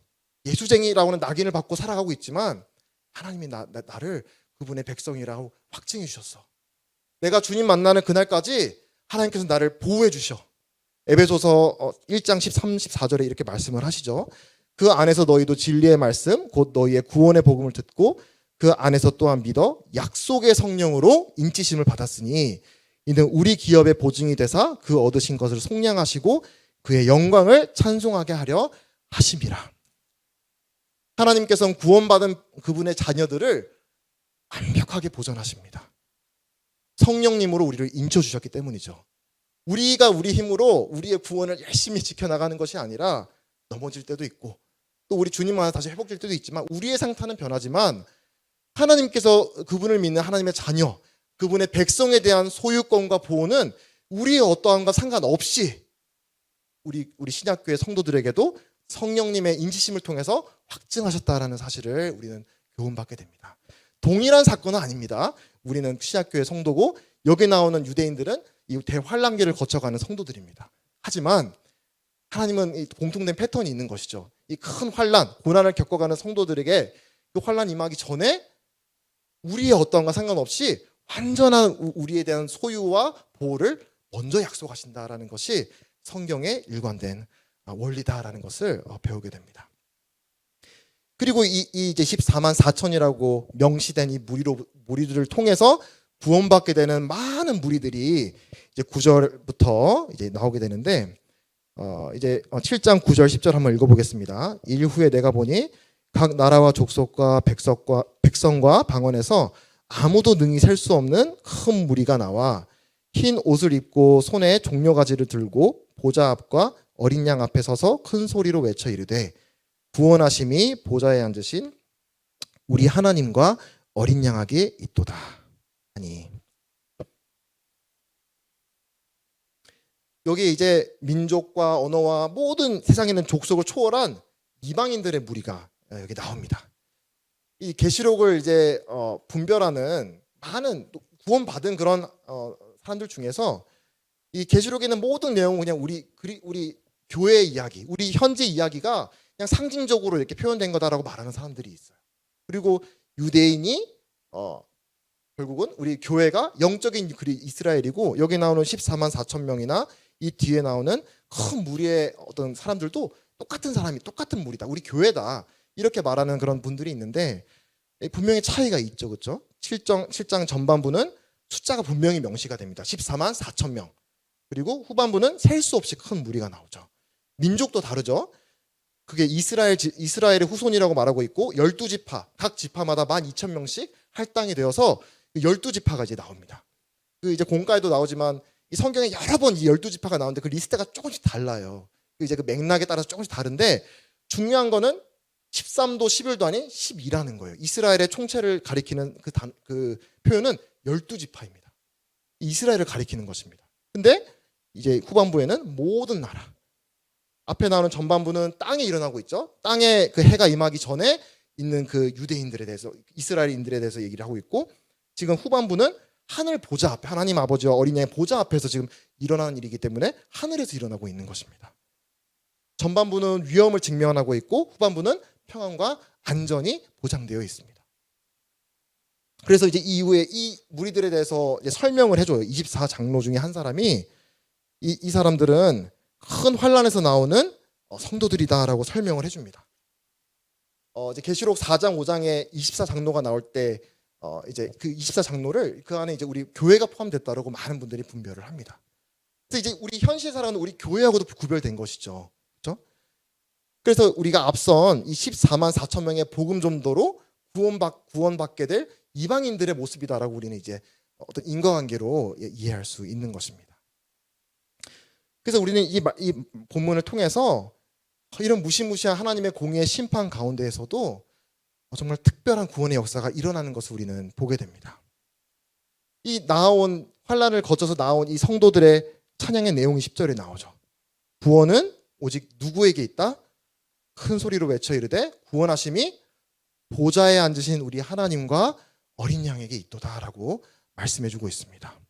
Speaker 1: 예수쟁이라고 하는 낙인을 받고 살아가고 있지만 하나님이 나를 그분의 백성이라고 확증해 주셨어. 내가 주님 만나는 그날까지 하나님께서 나를 보호해 주셔. 에베소서 1장 13, 14절에 이렇게 말씀을 하시죠. 그 안에서 너희도 진리의 말씀 곧 너희의 구원의 복음을 듣고 그 안에서 또한 믿어 약속의 성령으로 인치심을 받았으니 이는 우리 기업의 보증이 되사 그 얻으신 것을 속량하시고 그의 영광을 찬송하게 하려 하심이라. 하나님께서는 구원받은 그분의 자녀들을 완벽하게 보존하십니다. 성령님으로 우리를 인쳐주셨기 때문이죠. 우리가 우리 힘으로 우리의 구원을 열심히 지켜나가는 것이 아니라 넘어질 때도 있고 또 우리 주님 안에 다시 회복될 때도 있지만 우리의 상태는 변하지만 하나님께서 그분을 믿는 하나님의 자녀, 그분의 백성에 대한 소유권과 보호는 우리의 어떠함과 상관없이 우리 신약교회 성도들에게도 성령님의 인지심을 통해서 확증하셨다라는 사실을 우리는 교훈받게 됩니다. 동일한 사건은 아닙니다. 우리는 신약교회 성도고 여기 나오는 유대인들은 이 대환란기를 거쳐가는 성도들입니다. 하지만 하나님은 이 공통된 패턴이 있는 것이죠. 이 큰 환란, 고난을 겪어가는 성도들에게 그 환란 임하기 전에 우리의 어떠함과 상관없이 완전한 우리에 대한 소유와 보호를 먼저 약속하신다라는 것이 성경의 일관된 원리다라는 것을 배우게 됩니다. 그리고 이 이제 14만 4천이라고 명시된 이 무리들을 통해서 구원받게 되는 많은 무리들이 이제 9절부터 이제 나오게 되는데 이제 7장 9절 10절 한번 읽어보겠습니다. 일 후에 내가 보니 각 나라와 족속과 백성과 방언에서 아무도 능히 셀 수 없는 큰 무리가 나와 흰 옷을 입고 손에 종려가지를 들고 보좌 앞과 어린 양 앞에 서서 큰 소리로 외쳐 이르되 구원하심이 보좌에 앉으신 우리 하나님과 어린 양에게 있도다 하니. 여기 이제 민족과 언어와 모든 세상에 있는 족속을 초월한 이방인들의 무리가 여기 나옵니다. 이 계시록을 이제 분별하는 많은 구원받은 그런 사람들 중에서 이 계시록에 있는 모든 내용은 그냥 우리 교회의 이야기, 우리 현재 이야기가 그냥 상징적으로 이렇게 표현된 거다라고 말하는 사람들이 있어요. 그리고 유대인이 결국은 우리 교회가 영적인 이스라엘이고 여기 나오는 14만 4천 명이나 이 뒤에 나오는 큰 무리의 어떤 사람들도 똑같은 사람이 똑같은 무리다. 우리 교회다. 이렇게 말하는 그런 분들이 있는데 분명히 차이가 있죠. 그렇죠? 7장 전반부는 숫자가 분명히 명시가 됩니다. 14만 4천 명. 그리고 후반부는 셀 수 없이 큰 무리가 나오죠. 민족도 다르죠. 그게 이스라엘의 후손이라고 말하고 있고 12지파, 각 지파마다 12,000명씩 할당이 되어서 12지파가 이제 나옵니다. 그 이제 공가에도 나오지만 이 성경에 여러 번 이 12지파가 나오는데 그 리스트가 조금씩 달라요. 이제 그 맥락에 따라서 조금씩 다른데 중요한 거는 13도 11도 아닌 12라는 거예요. 이스라엘의 총체를 가리키는 그 표현은 12지파입니다. 이스라엘을 가리키는 것입니다. 근데 이제 후반부에는 모든 나라. 앞에 나오는 전반부는 땅에 일어나고 있죠. 땅에 그 해가 임하기 전에 있는 그 유대인들에 대해서 이스라엘인들에 대해서 얘기를 하고 있고 지금 후반부는 하늘 보좌 앞에 하나님 아버지와 어린 양의 보좌 앞에서 지금 일어나는 일이기 때문에 하늘에서 일어나고 있는 것입니다. 전반부는 위험을 직면하고 있고 후반부는 평안과 안전이 보장되어 있습니다. 그래서 이제 이후에 이 무리들에 대해서 이제 설명을 해줘요. 24장로 중에 한 사람이 이 사람들은 큰 환란에서 나오는 성도들이다라고 설명을 해줍니다. 이제 계시록 4장 5장에 24장로가 나올 때 이제 그 24장로를 그 안에 이제 우리 교회가 포함됐다라고 많은 분들이 분별을 합니다. 그래서 이제 우리 현실 살아가는 우리 교회하고도 구별된 것이죠. 그렇죠? 그래서 우리가 앞선 이 14만 4천 명의 복음 전도로 구원받게 될 이방인들의 모습이다라고 우리는 이제 어떤 인과관계로 이해할 수 있는 것입니다. 그래서 우리는 이 본문을 통해서 이런 무시무시한 하나님의 공의의 심판 가운데에서도 정말 특별한 구원의 역사가 일어나는 것을 우리는 보게 됩니다. 이 나온 환란을 거쳐서 나온 이 성도들의 찬양의 내용이 10절에 나오죠. 구원은 오직 누구에게 있다? 큰 소리로 외쳐 이르되 구원하심이 보좌에 앉으신 우리 하나님과 어린 양에게 있도다라고 말씀해주고 있습니다.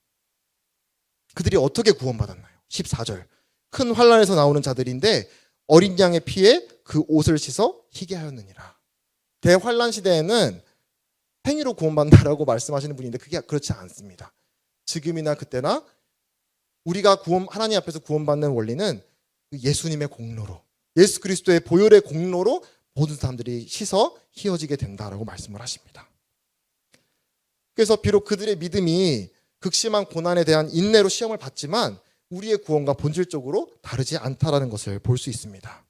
Speaker 1: 그들이 어떻게 구원받았나요? 14절 큰 환란에서 나오는 자들인데 어린 양의 피에 그 옷을 씻어 희게 하였느니라. 대환란 시대에는 행위로 구원받는다라고 말씀하시는 분인데 그게 그렇지 않습니다. 지금이나 그때나 우리가 하나님 앞에서 구원받는 원리는 예수님의 공로로, 예수 그리스도의 보혈의 공로로 모든 사람들이 씻어 휘어지게 된다라고 말씀을 하십니다. 그래서 비록 그들의 믿음이 극심한 고난에 대한 인내로 시험을 받지만 우리의 구원과 본질적으로 다르지 않다라는 것을 볼 수 있습니다.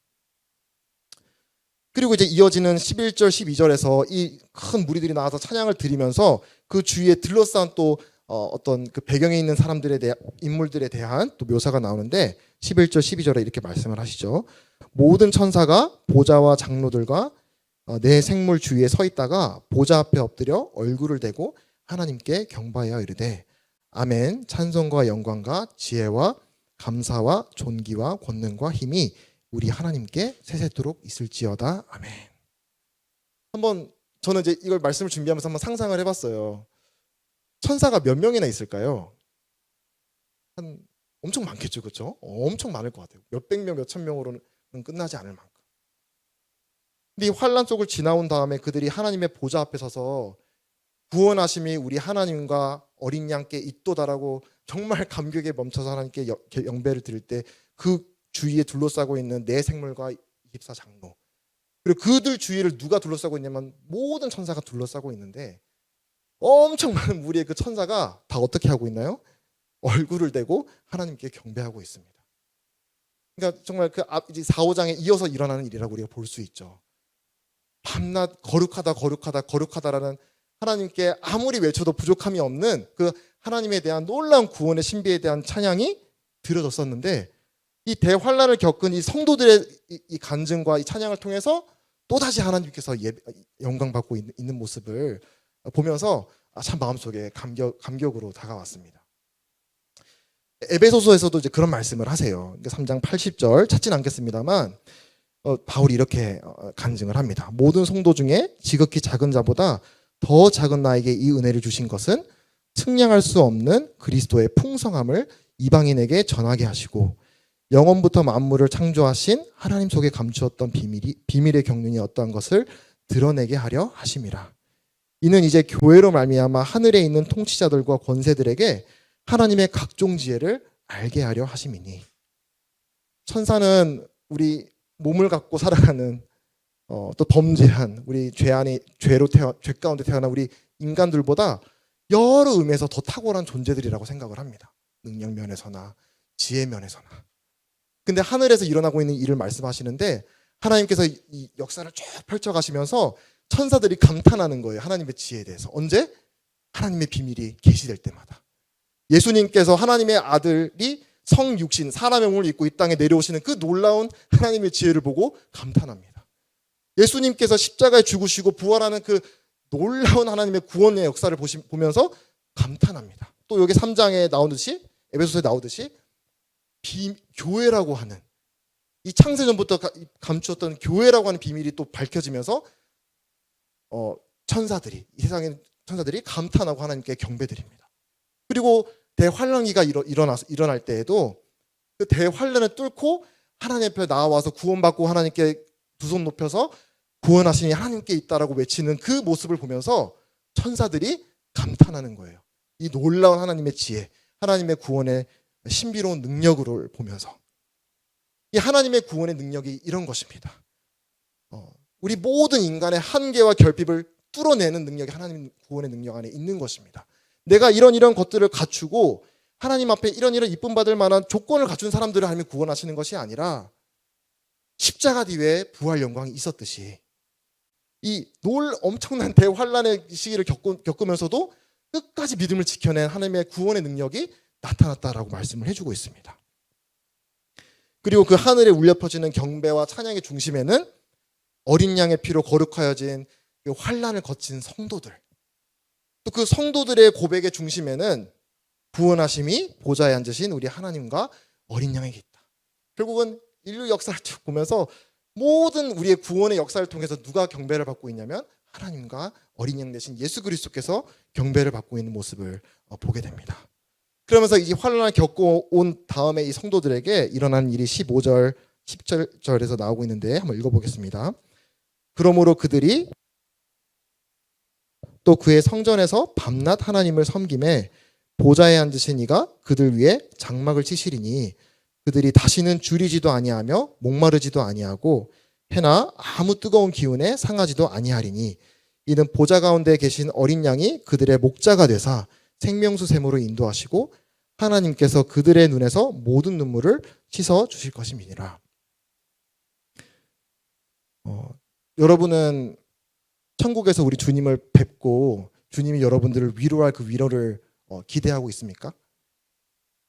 Speaker 1: 그리고 이제 이어지는 11절 12절에서 이 큰 무리들이 나와서 찬양을 드리면서 그 주위에 둘러싼 또 어떤 그 배경에 있는 사람들에 대한 인물들에 대한 또 묘사가 나오는데 11절 12절에 이렇게 말씀을 하시죠. 모든 천사가 보좌와 장로들과 내 생물 주위에 서 있다가 보좌 앞에 엎드려 얼굴을 대고 하나님께 경배하여 이르되 아멘. 찬송과 영광과 지혜와 감사와 존귀와 권능과 힘이 우리 하나님께 세세토록 있을지어다. 아멘. 한번 저는 이제 이걸 말씀을 준비하면서 한번 상상을 해봤어요. 천사가 몇 명이나 있을까요? 한 엄청 많겠죠, 그렇죠? 엄청 많을 것 같아요. 몇백 명, 몇천 명으로는 끝나지 않을 만큼. 근데 이 환란 속을 지나온 다음에 그들이 하나님의 보좌 앞에 서서 구원하심이 우리 하나님과 어린 양께 있도다라고 정말 감격에 멈춰서 하나님께 영배를 드릴 때 그 주위에 둘러싸고 있는 내 생물과 24장로 그리고 그들 주위를 누가 둘러싸고 있냐면 모든 천사가 둘러싸고 있는데 엄청 많은 무리의 그 천사가 다 어떻게 하고 있나요? 얼굴을 대고 하나님께 경배하고 있습니다. 그러니까 정말 그 이제 4, 5장에 이어서 일어나는 일이라고 우리가 볼 수 있죠. 밤낮 거룩하다 거룩하다 거룩하다라는 하나님께 아무리 외쳐도 부족함이 없는 그 하나님에 대한 놀라운 구원의 신비에 대한 찬양이 들어졌었는데 이 대환란을 겪은 이 성도들의 이 간증과 이 찬양을 통해서 또다시 하나님께서 영광받고 있는 모습을 보면서 참 마음속에 감격으로 다가왔습니다. 에베소서에서도 이제 그런 말씀을 하세요. 3장 80절 찾진 않겠습니다만 바울이 이렇게 간증을 합니다. 모든 성도 중에 지극히 작은 자보다 더 작은 나에게 이 은혜를 주신 것은 측량할 수 없는 그리스도의 풍성함을 이방인에게 전하게 하시고 영원부터 만물을 창조하신 하나님 속에 감추었던 비밀의 경륜이 어떠한 것을 드러내게 하려 하심이라. 이는 이제 교회로 말미암아 하늘에 있는 통치자들과 권세들에게 하나님의 각종 지혜를 알게 하려 하심이니. 천사는 우리 몸을 갖고 살아가는 또 범죄한 우리 죄 가운데 태어난 우리 인간들보다 여러 의미에서 더 탁월한 존재들이라고 생각을 합니다. 능력 면에서나 지혜 면에서나. 근데 하늘에서 일어나고 있는 일을 말씀하시는데 하나님께서 이 역사를 쭉 펼쳐가시면서 천사들이 감탄하는 거예요. 하나님의 지혜에 대해서. 언제? 하나님의 비밀이 계시될 때마다. 예수님께서 하나님의 아들이 성육신 사람의 몸을 입고 이 땅에 내려오시는 그 놀라운 하나님의 지혜를 보고 감탄합니다. 예수님께서 십자가에 죽으시고 부활하는 그 놀라운 하나님의 구원의 역사를 보면서 감탄합니다. 또 여기 3장에 나오듯이 에베소서에 나오듯이 교회라고 하는 이 창세전부터 감추었던 교회라고 하는 비밀이 또 밝혀지면서 이 세상의 천사들이 감탄하고 하나님께 경배드립니다. 그리고 대환란기가 일어날 때에도 그 대환란을 뚫고 하나님 앞에 나와서 구원받고 하나님께 두 손 높여서 구원하시니 하나님께 있다라고 외치는 그 모습을 보면서 천사들이 감탄하는 거예요. 이 놀라운 하나님의 지혜, 하나님의 구원의 신비로운 능력을 보면서 이 하나님의 구원의 능력이 이런 것입니다. 우리 모든 인간의 한계와 결핍을 뚫어내는 능력이 하나님 구원의 능력 안에 있는 것입니다. 내가 이런 것들을 갖추고 하나님 앞에 이런 이쁨 받을 만한 조건을 갖춘 사람들을 하나님이 구원하시는 것이 아니라 십자가 뒤에 부활 영광이 있었듯이 이 엄청난 대환란의 시기를 겪으면서도 끝까지 믿음을 지켜낸 하나님의 구원의 능력이 나타났다라고 말씀을 해주고 있습니다. 그리고 그 하늘에 울려 퍼지는 경배와 찬양의 중심에는 어린 양의 피로 거룩하여진 그 환란을 거친 성도들, 또 그 성도들의 고백의 중심에는 구원하심이 보좌에 앉으신 우리 하나님과 어린 양에게 있다. 결국은 인류 역사를 쭉 보면서 모든 우리의 구원의 역사를 통해서 누가 경배를 받고 있냐면 하나님과 어린 양 대신 예수 그리스도께서 경배를 받고 있는 모습을 보게 됩니다. 그러면서 이 환란을 겪어온 다음에 이 성도들에게 일어난 일이 15절, 17절에서 나오고 있는데 한번 읽어보겠습니다. 그러므로 그들이 또 그의 성전에서 밤낮 하나님을 섬김에 보좌에 앉으신 이가 그들 위에 장막을 치시리니 그들이 다시는 줄이지도 아니하며 목마르지도 아니하고 해나 아무 뜨거운 기운에 상하지도 아니하리니 이는 보좌 가운데 계신 어린 양이 그들의 목자가 되사 생명수 샘으로 인도하시고 하나님께서 그들의 눈에서 모든 눈물을 씻어 주실 것임이니라. 여러분은 천국에서 우리 주님을 뵙고 주님이 여러분들을 위로할 그 위로를 기대하고 있습니까?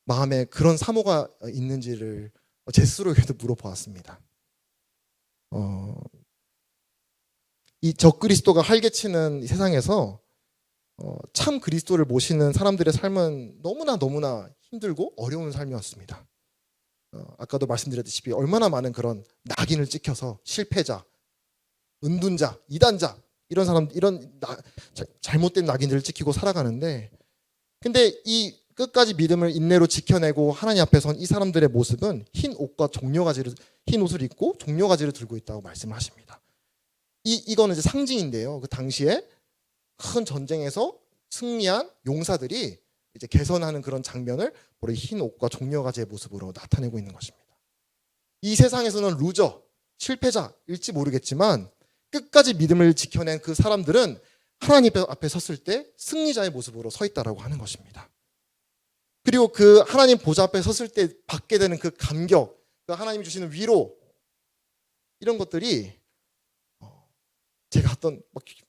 Speaker 1: 마음에 그런 사모가 있는지를 제 스스로에게도 물어보았습니다. 이 적그리스도가 활개치는 세상에서 참 그리스도를 모시는 사람들의 삶은 너무나 힘들고 어려운 삶이었습니다. 아까도 말씀드렸다시피 얼마나 많은 그런 낙인을 찍혀서 실패자, 은둔자, 이단자 이런 사람 잘못된 낙인들을 찍히고 살아가는데, 근데 이 끝까지 믿음을 인내로 지켜내고 하나님 앞에 선 이 사람들의 모습은 흰 옷을 입고 종려가지를 들고 있다고 말씀을 하십니다. 이거는 이제 상징인데요. 그 당시에 큰 전쟁에서 승리한 용사들이 이제 개선하는 그런 장면을 바로 흰 옷과 종려가지의 모습으로 나타내고 있는 것입니다. 이 세상에서는 루저, 실패자일지 모르겠지만 끝까지 믿음을 지켜낸 그 사람들은 하나님 앞에 섰을 때 승리자의 모습으로 서 있다라고 하는 것입니다. 그리고 그 하나님 보좌 앞에 섰을 때 받게 되는 그 감격, 그 하나님이 주시는 위로, 이런 것들이 제가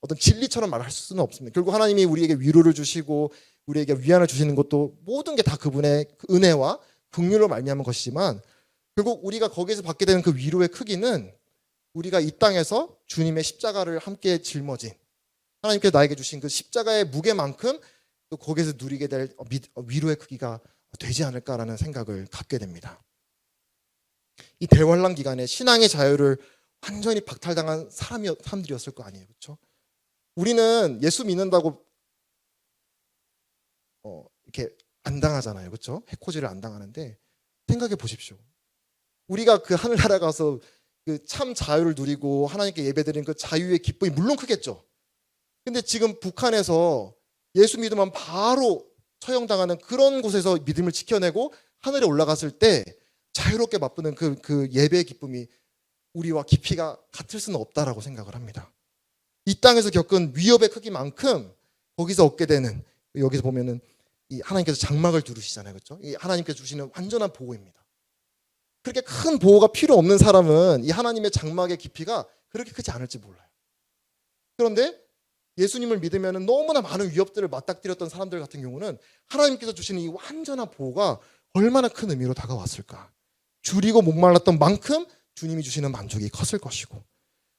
Speaker 1: 어떤 진리처럼 말할 수는 없습니다. 결국 하나님이 우리에게 위로를 주시고 우리에게 위안을 주시는 것도 모든 게 다 그분의 그 은혜와 긍휼로 말미암은 것이지만, 결국 우리가 거기에서 받게 되는 그 위로의 크기는 우리가 이 땅에서 주님의 십자가를 함께 짊어진 하나님께서 나에게 주신 그 십자가의 무게만큼 또 거기에서 누리게 될 위로의 크기가 되지 않을까라는 생각을 갖게 됩니다. 이 대환란 기간에 신앙의 자유를 완전히 박탈당한 사람들이었을 거 아니에요, 그렇죠? 우리는 예수 믿는다고 이렇게 안 당하잖아요, 그렇죠? 해코지를 안 당하는데 생각해 보십시오. 우리가 그 하늘나라 가서 그 참 자유를 누리고 하나님께 예배드리는 그 자유의 기쁨이 물론 크겠죠. 근데 지금 북한에서 예수 믿으면 바로 처형당하는 그런 곳에서 믿음을 지켜내고 하늘에 올라갔을 때 자유롭게 맛보는 그 예배의 기쁨이 우리와 깊이가 같을 수는 없다라고 생각을 합니다. 이 땅에서 겪은 위협의 크기만큼 거기서 얻게 되는, 여기서 보면은 이 하나님께서 장막을 두르시잖아요, 그렇죠? 이 하나님께서 주시는 완전한 보호입니다. 그렇게 큰 보호가 필요 없는 사람은 이 하나님의 장막의 깊이가 그렇게 크지 않을지 몰라요. 그런데 예수님을 믿으면 너무나 많은 위협들을 맞닥뜨렸던 사람들 같은 경우는 하나님께서 주시는 이 완전한 보호가 얼마나 큰 의미로 다가왔을까. 줄이고 목말랐던 만큼 주님이 주시는 만족이 컸을 것이고,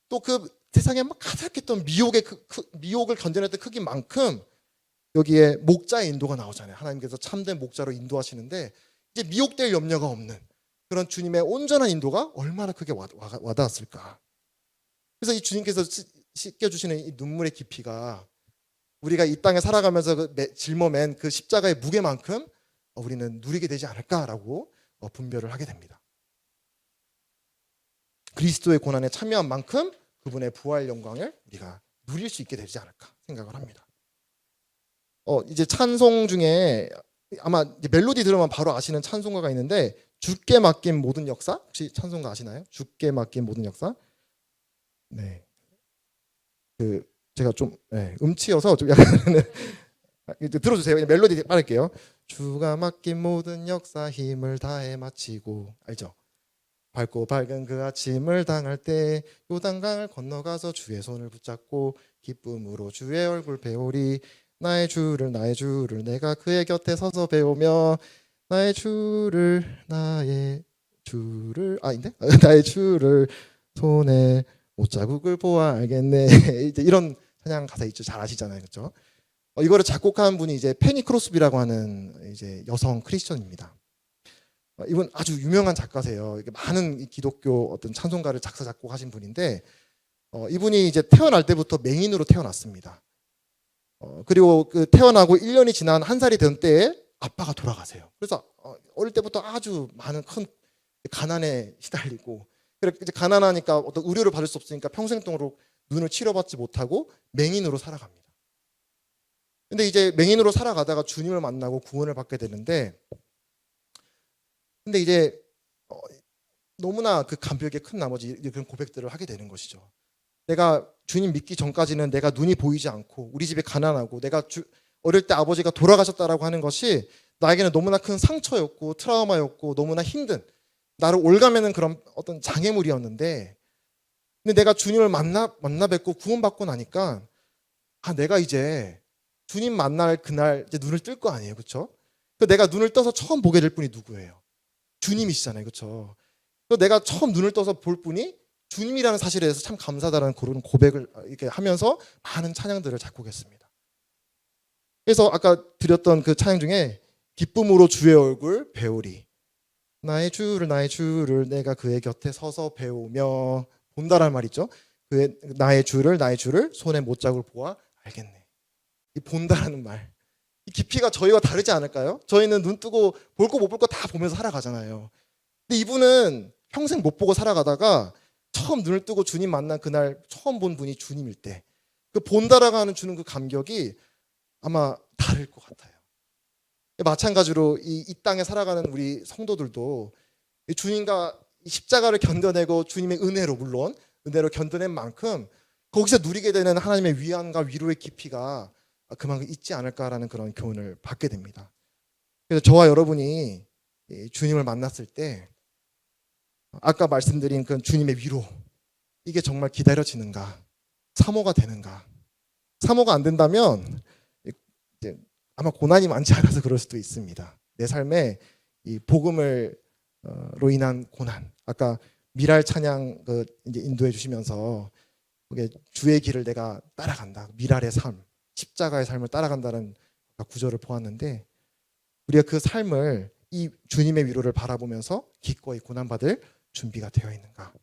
Speaker 1: 또 그 세상에 막 가득했던 미혹을 견뎌냈던 크기만큼 여기에 목자의 인도가 나오잖아요. 하나님께서 참된 목자로 인도하시는데 이제 미혹될 염려가 없는 그런 주님의 온전한 인도가 얼마나 크게 와닿았을까. 그래서 이 주님께서 씻겨주시는 이 눈물의 깊이가 우리가 이 땅에 살아가면서 짊어맨 그 십자가의 무게만큼 우리는 누리게 되지 않을까라고 분별을 하게 됩니다. 그리스도의 고난에 참여한 만큼 그분의 부활 영광을 우리가 누릴 수 있게 되지 않을까 생각을 합니다. 이제 찬송 중에 아마 이제 멜로디 들으면 바로 아시는 찬송가가 있는데, 주께 맡긴 모든 역사, 혹시 찬송가 아시나요? 주께 맡긴 모든 역사. 네. 제가 좀 음치여서 좀 약간 들어주세요. 멜로디 빠를게요. 주가 맡긴 모든 역사 힘을 다해 마치고, 알죠? 밝고 밝은 그 아침을 당할 때 요단강을 건너가서 주의 손을 붙잡고 기쁨으로 주의 얼굴 배우리. 나의 주를 내가 그의 곁에 서서 배우며 나의 주를 나의 주를 손에 옷자국을 보아 알겠네. 이제 이런 찬양 가사 있죠. 잘 아시잖아요, 그렇죠? 이거를 작곡한 분이 이제 페니 크로스비라고 하는 이제 여성 크리스천입니다. 이분 아주 유명한 작가세요. 많은 기독교 어떤 찬송가를 작사 작곡하신 분인데, 이분이 이제 태어날 때부터 맹인으로 태어났습니다. 그리고 그 태어나고 1년이 지난 1살이 된 때에 아빠가 돌아가세요. 그래서 어릴 때부터 아주 많은 큰 가난에 시달리고, 그래 이제 가난하니까 어떤 의료를 받을 수 없으니까 평생 동안 눈을 치료받지 못하고 맹인으로 살아갑니다. 근데 이제 맹인으로 살아가다가 주님을 만나고 구원을 받게 되는데, 근데 이제 너무나 그 감격에 큰 나머지 그런 고백들을 하게 되는 것이죠. 내가 주님 믿기 전까지는 내가 눈이 보이지 않고 우리 집에 가난하고 내가 어릴 때 아버지가 돌아가셨다라고 하는 것이 나에게는 너무나 큰 상처였고 트라우마였고 너무나 힘든, 나를 올가매는 그런 어떤 장애물이었는데, 근데 내가 주님을 만나 뵙고 구원받고 나니까 내가 이제 주님 만날 그날 이제 눈을 뜰 거 아니에요, 그렇죠? 그 내가 눈을 떠서 처음 보게 될 분이 누구예요? 주님이시잖아요, 그렇죠? 또 내가 처음 눈을 떠서 볼 분이 주님이라는 사실에 대해서 참 감사하다는 그런 고백을 이렇게 하면서 많은 찬양들을 작곡했습니다. 그래서 아까 드렸던 그 찬양 중에 기쁨으로 주의 얼굴 배우리, 나의 주를 내가 그의 곁에 서서 배우며 본다라는 말 있죠. 그의 나의 주를 손에 못자국을 보아 알겠네. 이 본다라는 말, 이 깊이가 저희와 다르지 않을까요? 저희는 눈 뜨고 볼 거 못 볼 거 다 보면서 살아가잖아요. 근데 이분은 평생 못 보고 살아가다가 처음 눈을 뜨고 주님 만난 그날 처음 본 분이 주님일 때 그 본다라고 하는 주는 그 감격이 아마 다를 것 같아요. 마찬가지로 이 땅에 살아가는 우리 성도들도 주님과 십자가를 견뎌내고 주님의 은혜로, 물론 은혜로 견뎌낸 만큼 거기서 누리게 되는 하나님의 위안과 위로의 깊이가 그만큼 있지 않을까라는 그런 교훈을 받게 됩니다. 그래서 저와 여러분이 주님을 만났을 때 아까 말씀드린 그 주님의 위로, 이게 정말 기다려지는가, 사모가 되는가. 사모가 안 된다면 이제 아마 고난이 많지 않아서 그럴 수도 있습니다. 내 삶에 이 복음을 로 인한 고난, 아까 미랄 찬양 그 이제 인도해 주시면서 그게 주의 길을 내가 따라간다, 미랄의 삶, 십자가의 삶을 따라간다는 구절을 보았는데, 우리가 그 삶을 이 주님의 위로를 바라보면서 기꺼이 고난받을 준비가 되어 있는가,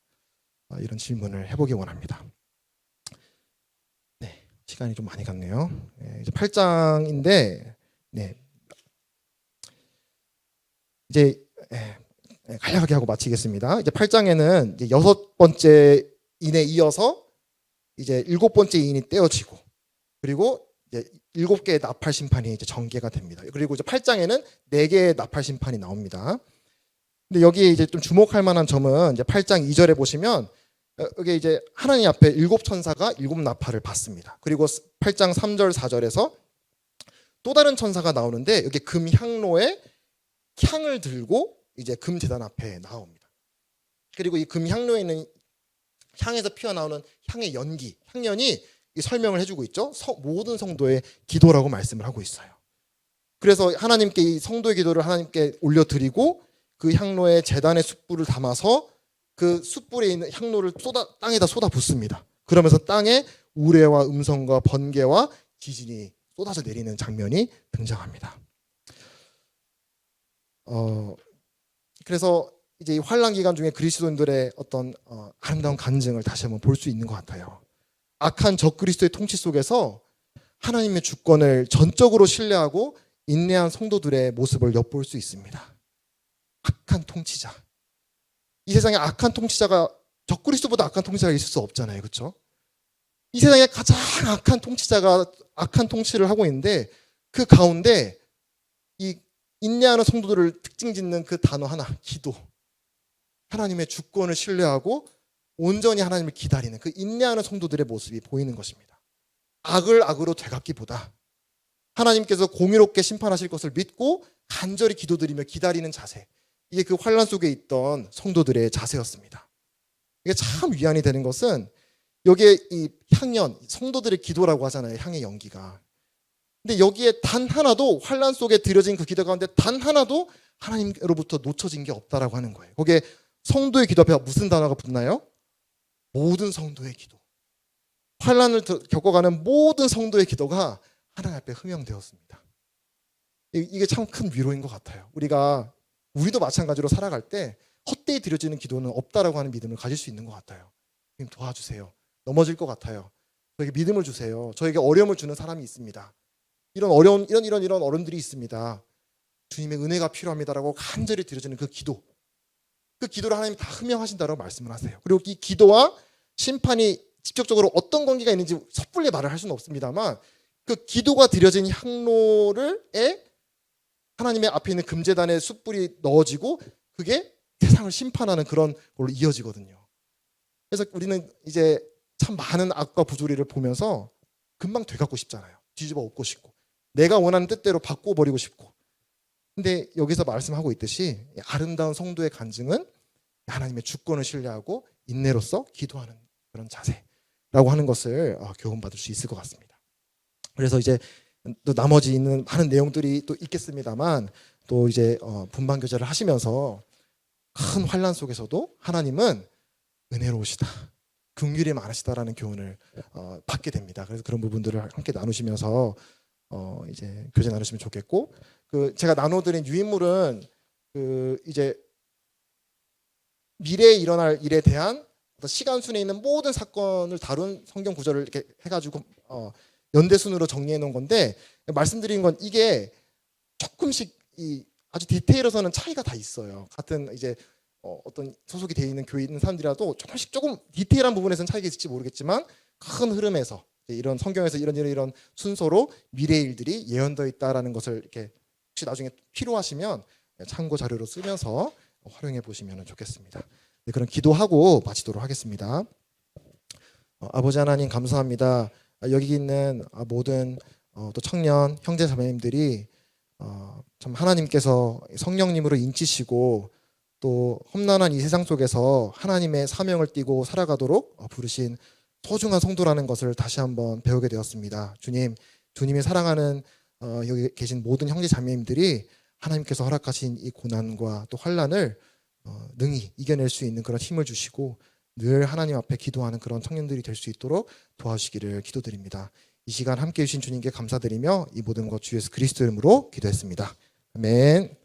Speaker 1: 이런 질문을 해보기 원합니다. 네, 시간이 좀 많이 갔네요. 이제 8장인데, 네, 이제 간략하게 하고 마치겠습니다. 이제 8장에는 이제 6번째 인에 이어서 이제 7번째 인이 떼어지고, 그리고 이제 7개의 나팔 심판이 이제 전개가 됩니다. 그리고 이제 8장에는 4개의 나팔 심판이 나옵니다. 근데 여기에 이제 좀 주목할 만한 점은 이제 8장 2절에 보시면 여기 이제 하나님 앞에 7천사가 7나팔을 받습니다. 그리고 8장 3절 4절에서 또 다른 천사가 나오는데 여기 금 향로에 향을 들고 이제 금 제단 앞에 나옵니다. 그리고 이 금 향로에 있는 향에서 피어나오는 향의 연기, 향연이 이 설명을 해주고 있죠. 모든 성도의 기도라고 말씀을 하고 있어요. 그래서 하나님께 이 성도의 기도를 하나님께 올려드리고 그 향로에 제단의 숯불을 담아서 그 숯불에 있는 향로를 땅에다 쏟아 붓습니다. 그러면서 땅에 우레와 음성과 번개와 지진이 쏟아져 내리는 장면이 등장합니다. 그래서 이제 이 환란 기간 중에 그리스도인들의 어떤 아름다운 간증을 다시 한번 볼 수 있는 것 같아요. 악한 적그리스도의 통치 속에서 하나님의 주권을 전적으로 신뢰하고 인내한 성도들의 모습을 엿볼 수 있습니다. 악한 통치자, 이 세상에 악한 통치자가, 적그리스도보다 악한 통치자가 있을 수 없잖아요, 그렇죠? 이 세상에 가장 악한 통치자가 악한 통치를 하고 있는데 그 가운데 이 인내하는 성도들을 특징 짓는 그 단어 하나, 기도. 하나님의 주권을 신뢰하고 온전히 하나님을 기다리는 그 인내하는 성도들의 모습이 보이는 것입니다. 악을 악으로 되갚기보다 하나님께서 공의롭게 심판하실 것을 믿고 간절히 기도드리며 기다리는 자세, 이게 그 환란 속에 있던 성도들의 자세였습니다. 이게 참 위안이 되는 것은 여기에 이 향연, 성도들의 기도라고 하잖아요, 향의 연기가. 근데 여기에 단 하나도, 환란 속에 드려진 그 기도 가운데 단 하나도 하나님으로부터 놓쳐진 게 없다라고 하는 거예요. 거기에 성도의 기도 앞에 무슨 단어가 붙나요? 모든 성도의 기도. 환란을 겪어가는 모든 성도의 기도가 하나님 앞에 흥명되었습니다. 이게 참 큰 위로인 것 같아요. 우리도 마찬가지로 살아갈 때 헛되이 드려지는 기도는 없다라고 하는 믿음을 가질 수 있는 것 같아요. 주님 도와주세요. 넘어질 것 같아요. 저에게 믿음을 주세요. 저에게 어려움을 주는 사람이 있습니다. 이런 어려운 이런 어른들이 있습니다. 주님의 은혜가 필요합니다라고 간절히 드려지는 그 기도, 그 기도를 하나님이 다 흠명하신다라고 말씀을 하세요. 그리고 이 기도와 심판이 직접적으로 어떤 관계가 있는지 섣불리 말을 할 수는 없습니다만 그 기도가 드려진 향로를에 하나님의 앞에 있는 금제단에 숯불이 넣어지고 그게 세상을 심판하는 그런 걸로 이어지거든요. 그래서 우리는 이제 참 많은 악과 부조리를 보면서 금방 되갚고 싶잖아요. 뒤집어 엎고 싶고 내가 원하는 뜻대로 바꿔버리고 싶고. 근데 여기서 말씀하고 있듯이 아름다운 성도의 간증은 하나님의 주권을 신뢰하고 인내로서 기도하는 그런 자세라고 하는 것을 교훈받을 수 있을 것 같습니다. 그래서 이제 또 나머지 있는 많은 내용들이 또 있겠습니다만 또 이제 분방 교제를 하시면서 큰 환난 속에서도 하나님은 은혜로우시다, 긍휼이 많으시다라는 교훈을 받게 됩니다. 그래서 그런 부분들을 함께 나누시면서 이제 교제 나누시면 좋겠고, 그 제가 나눠드린 유인물은 그 이제 미래에 일어날 일에 대한 시간 순에 있는 모든 사건을 다룬 성경 구절을 이렇게 해가지고 연대순으로 정리해 놓은 건데, 말씀드린 건 이게 조금씩 아주 디테일에서는 차이가 다 있어요. 같은 이제 어떤 소속이 되어 있는 교회에 있는 사람들이라도 조금 디테일한 부분에서는 차이가 있을지 모르겠지만 큰 흐름에서 이런 성경에서 이런 순서로 미래의 일들이 예언되어 있다라는 것을 이렇게 혹시 나중에 필요하시면 참고 자료로 쓰면서 활용해 보시면 좋겠습니다. 네, 그럼 기도하고 마치도록 하겠습니다. 아버지 하나님 감사합니다. 여기 있는 모든 또 청년 형제 자매님들이 참 하나님께서 성령님으로 인치시고 또 험난한 이 세상 속에서 하나님의 사명을 띠고 살아가도록 부르신 소중한 성도라는 것을 다시 한번 배우게 되었습니다. 주님, 주님이 사랑하는 여기 계신 모든 형제 자매님들이 하나님께서 허락하신 이 고난과 또 환난을 능히 이겨낼 수 있는 그런 힘을 주시고 늘 하나님 앞에 기도하는 그런 청년들이 될 수 있도록 도와주시기를 기도드립니다. 이 시간 함께해 주신 주님께 감사드리며 이 모든 것 주 예수 그리스도 이름으로 기도했습니다. 아멘.